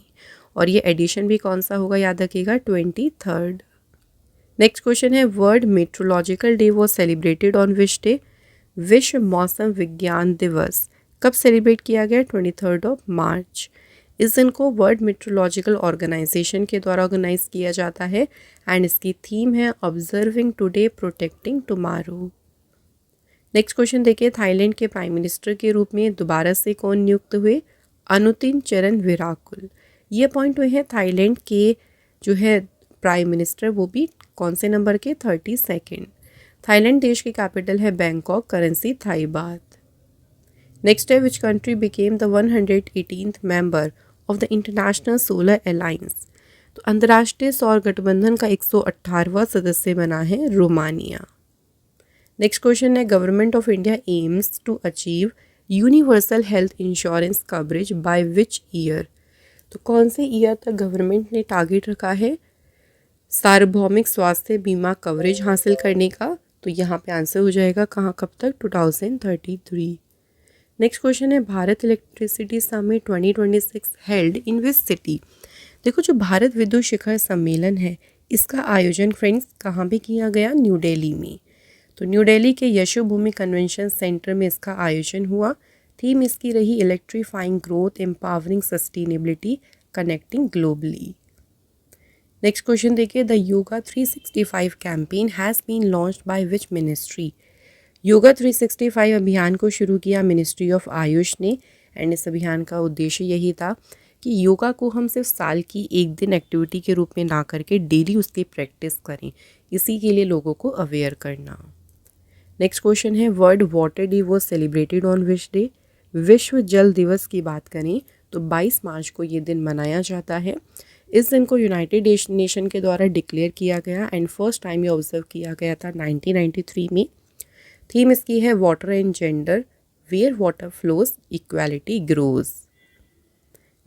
और ये एडिशन भी कौन सा होगा याद रखिएगा? 23rd। नेक्स्ट क्वेश्चन है world meteorological day was celebrated on which day? विश्व मौसम विज्ञान दिवस कब सेलिब्रेट किया गया? 23rd मार्च। इस दिन को वर्ल्ड मेट्रोलॉजिकल ऑर्गेनाइजेशन के द्वारा ऑर्गेनाइज किया जाता है एंड इसकी थीम है observing today protecting tomorrow. Next question देखिए, थाईलैंड के प्राइम मिनिस्टर के रूप में दोबारा से कौन नियुक्त हुए? अनुतिन चरण विराकुल। ये अपॉइंट हुए हैं थाईलैंड के जो है प्राइम मिनिस्टर, वो भी कौन से नंबर के? 32nd। थाईलैंड देश की कैपिटल है Bangkok, currency Thai baht. Next है which country became the 118th member of the international solar alliance? तो अंतर्राष्ट्रीय सौर गठबंधन का 118वां सदस्य बना है रोमानिया। नेक्स्ट क्वेश्चन है government of India aims to achieve universal health insurance coverage by which year? तो कौन से ईयर तक गवर्नमेंट ने टारगेट रखा है सार्वभौमिक स्वास्थ्य बीमा कवरेज हासिल करने का? तो यहाँ पे आंसर हो जाएगा कहाँ कब तक? 2033। नेक्स्ट क्वेश्चन है Bharat electricity summit 2026 held in which city? देखो जो भारत विद्युत शिखर सम्मेलन है इसका आयोजन फ्रेंड्स कहाँ पे किया गया? न्यू दिल्ली में। तो न्यू दिल्ली के यशोभूमि कन्वेंशन सेंटर में इसका आयोजन हुआ। थीम इसकी रही electrifying growth, empowering sustainability, connecting globally. Next question देखिए, the yoga 365 campaign has been launched by which ministry? Yoga 365 अभियान को शुरू किया मिनिस्ट्री ऑफ आयुष ने एंड इस अभियान का उद्देश्य यही था कि योगा को हम सिर्फ साल की एक दिन एक्टिविटी के रूप में ना करके डेली उसकी प्रैक्टिस करें, इसी के लिए लोगों को अवेयर करना। नेक्स्ट क्वेश्चन है world water day was celebrated on which day? विश्व जल दिवस की बात करें तो 22 मार्च को ये दिन मनाया जाता है। इस दिन को यूनाइटेड नेशन के द्वारा डिक्लेयर किया गया एंड फर्स्ट टाइम ये ऑब्जर्व किया गया था 1993 में। थीम इसकी है water and gender, where water flows equality grows.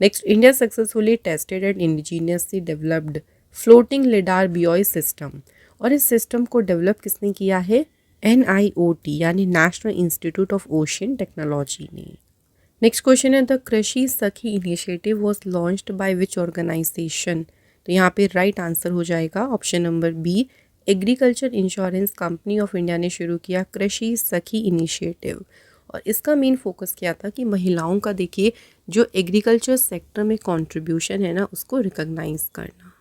Next, India successfully tested and indigenously developed floating lidar buoy system, और इस सिस्टम को डेवलप किसने किया है? NIOT यानी national institute of ocean technology ने। नेक्स्ट क्वेश्चन है the Krishi Sakhi initiative was launched by which organisation? तो यहाँ पे राइट आंसर हो जाएगा option number B, agriculture insurance company of India ने शुरू किया कृषि सखी इनिशिएटिव, और इसका मेन फोकस क्या था कि महिलाओं का देखिए जो एग्रीकल्चर सेक्टर में कंट्रीब्यूशन है ना उसको रिकॉग्नाइज करना।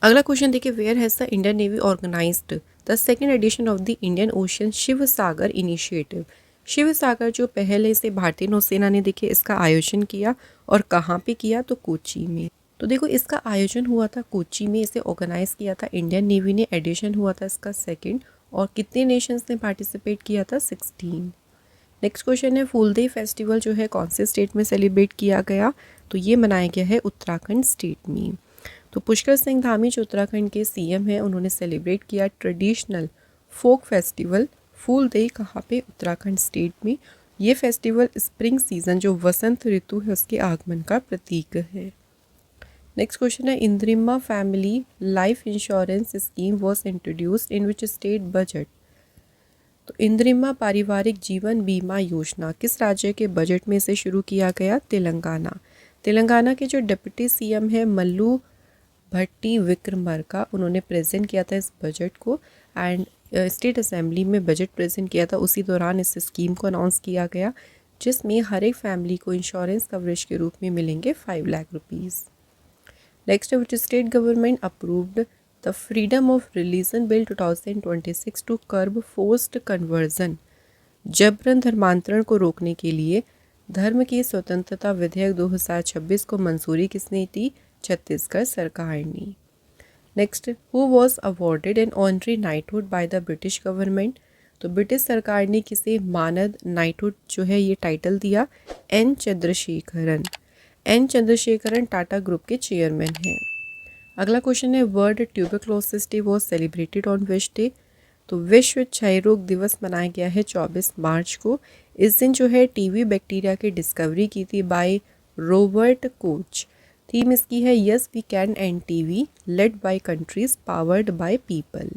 अगला क्वेश्चन देखिए, where has the Indian navy organised the second edition of the Indian ocean Shiv Sagar initiative? Shiv Sagar जो पहले से भारतीय नौसेना ने देखिए इसका आयोजन किया, और कहाँ पे किया? तो कोच्चि में। तो देखो इसका आयोजन हुआ था कोच्चि में, इसे ऑर्गेनाइज किया था इंडियन नेवी ने, एडिशन हुआ था इसका सेकंड, और कितने नेशंस ने पार्टिसिपेट किया था? 16। नेक्स्ट क्वेश्चन है फूल देई फेस्टिवल जो है कौन से स्टेट में सेलिब्रेट किया गया? तो ये मनाया गया है उत्तराखंड स्टेट में। तो पुष्कर सिंह धामी जो उत्तराखंड के CM हैं उन्होंने सेलिब्रेट किया ट्रेडिशनल फोक फेस्टिवल फूल देई, कहाँ पे? उत्तराखंड स्टेट में। ये फेस्टिवल स्प्रिंग सीजन जो वसंत ऋतु है उसके आगमन का प्रतीक है। नेक्स्ट क्वेश्चन है Indiramma family life insurance scheme was introduced in which state budget? तो इंद्रिमा पारिवारिक जीवन बीमा योजना किस राज्य के बजट में से शुरू किया गया? तेलंगाना। तेलंगाना के जो डिप्टी CM है मल्लू भट्टी विक्रमार्का, उन्होंने प्रेजेंट किया था इस बजट को एंड स्टेट असेंबली में बजट प्रेजेंट किया था। उसी दौरान इस स्कीम को अनाउंस किया गया जिसमें हर एक फैमिली को इंश्योरेंस कवरेज के रूप में मिलेंगे 5 lakh rupees. Next, which state government approved the freedom of religion bill 2026 to curb forced conversion? जबरन धर्मांतरण को रोकने के लिए धर्म की स्वतंत्रता विधेयक 2026 को मंजूरी किसने दी? छत्तीसगढ़ सरकार ने। Next, who was awarded an honorary knighthood by the British government? तो ब्रिटिश सरकार ने किसे मानद नाइटहुड जो है ये टाइटल दिया? N Chandrasekaran. N Chandrasekaran Tata group के चेयरमैन हैं। अगला क्वेश्चन है world tuberculosis day was celebrated on which day? तो विश्व क्षय रोग दिवस मनाया गया है 24 मार्च को। इस दिन जो है TB बैक्टीरिया की डिस्कवरी की थी बाय रॉबर्ट कोच। थीम इसकी है yes we can end TB led by countries powered by people.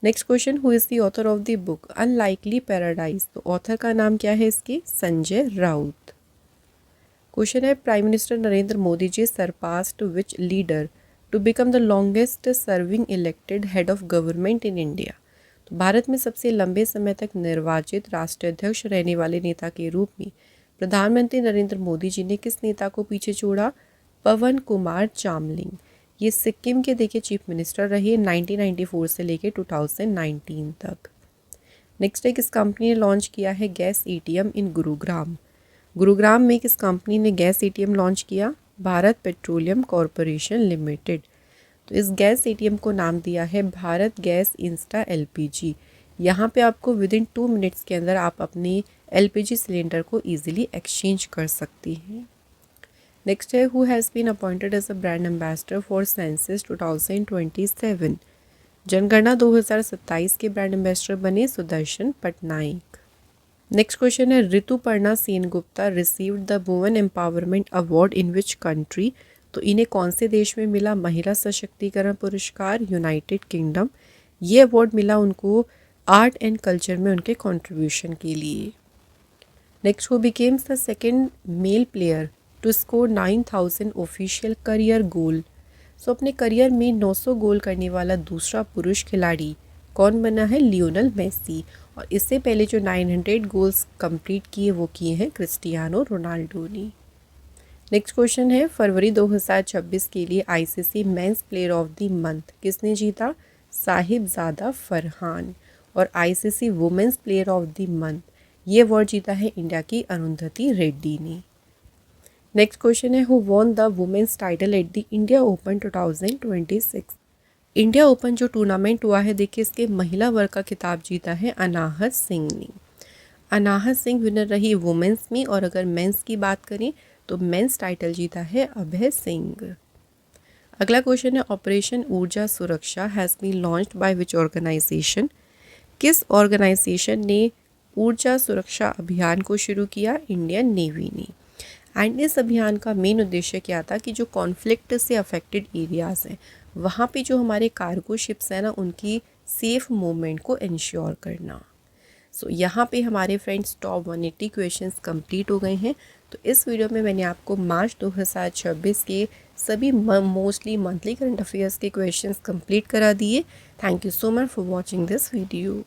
Next question, who is the author of the book unlikely paradise. तो ऑथर का नाम क्या है इसके? संजय राउत। क्वेश्चन है, prime minister Narendra Modi ji surpassed which leader to become the longest serving elected head of government in India. तो भारत में सबसे लंबे समय तक निर्वाचित राष्ट्राध्यक्ष रहने वाले नेता के रूप में प्रधानमंत्री नरेंद्र मोदी जी ने किस नेता को पीछे छोड़ा? पवन कुमार चामलिंग। ये सिक्किम के देखिए चीफ मिनिस्टर रहे 1994 से लेके 2019 तक। नेक्स्ट है, किस कंपनी ने लॉन्च किया है गैस एटीएम इन गुरुग्राम। गुरुग्राम में किस कंपनी ने गैस एटीएम लॉन्च किया? Bharat petroleum corporation limited. तो इस गैस एटीएम को नाम दिया है भारत गैस इंस्टा एलपीजी। यहाँ पे आपको विद इन 2 मिनट्स के अंदर आप अपनी एलपीजी सिलेंडर को इजीली एक्सचेंज कर सकती हैं। नेक्स्ट है, who has been appointed as a brand ambassador for census 2027। जनगणना 2027 के ब्रांड एम्बेसडर बने सुदर्शन पटनायक। नेक्स्ट क्वेश्चन है, Rituparna Sengupta received the women empowerment award in which country. तो इन्हें कौन से देश में मिला महिला सशक्तिकरण पुरस्कार? United kingdom. ये अवार्ड मिला उनको आर्ट एंड कल्चर में उनके कंट्रीब्यूशन के लिए। Next, who becomes the second male player to score 9000 official career goal. So अपने करियर में 900 गोल करने वाला दूसरा पुरुष खिलाड़ी कौन बना है? Lionel Messi. और इससे पहले जो 900 गोल्स कंप्लीट किए वो किए हैं क्रिस्टियानो रोनाल्डो ने। नेक्स्ट क्वेश्चन है, फरवरी 2026 के लिए ICC men's player of the month किसने जीता? साहिबजादा फरहान। और ICC women's player of the month ये अवार्ड जीता है इंडिया की अरुंधति रेड्डी ने। नेक्स्ट क्वेश्चन है, who won the women's title at the India Open 2026। India Open जो टूर्नामेंट हुआ है देखिए इसके महिला वर्ग का खिताब जीता है अनाहत सिंह ने। अनाहत सिंह विनर रही वुमेन्स में, और अगर मेंस की बात करें तो मेंस टाइटल जीता है अभय सिंह। अगला क्वेश्चन है, operation Urja Suraksha has been launched by which organisation. किस ऑर्गेनाइजेशन ने ऊर्जा सुरक्षा अभियान को शुरू किया? इंडियन नेवी ने। एंड इस अभियान का मेन उद्देश्य क्या था कि जो कॉन्फ्लिक्ट से अफेक्टेड एरियाज़ हैं वहाँ पे जो हमारे कार्गो शिप्स हैं ना उनकी सेफ मूवमेंट को इंश्योर करना। सो यहाँ पे हमारे फ्रेंड्स टॉप 180 क्वेश्चंस कंप्लीट हो गए हैं। तो इस वीडियो में मैंने आपको मार्च 2026 के सभी मोस्टली मंथली करंट अफेयर्स के क्वेश्चंस कंप्लीट करा दिए। Thank you so much for watching this video.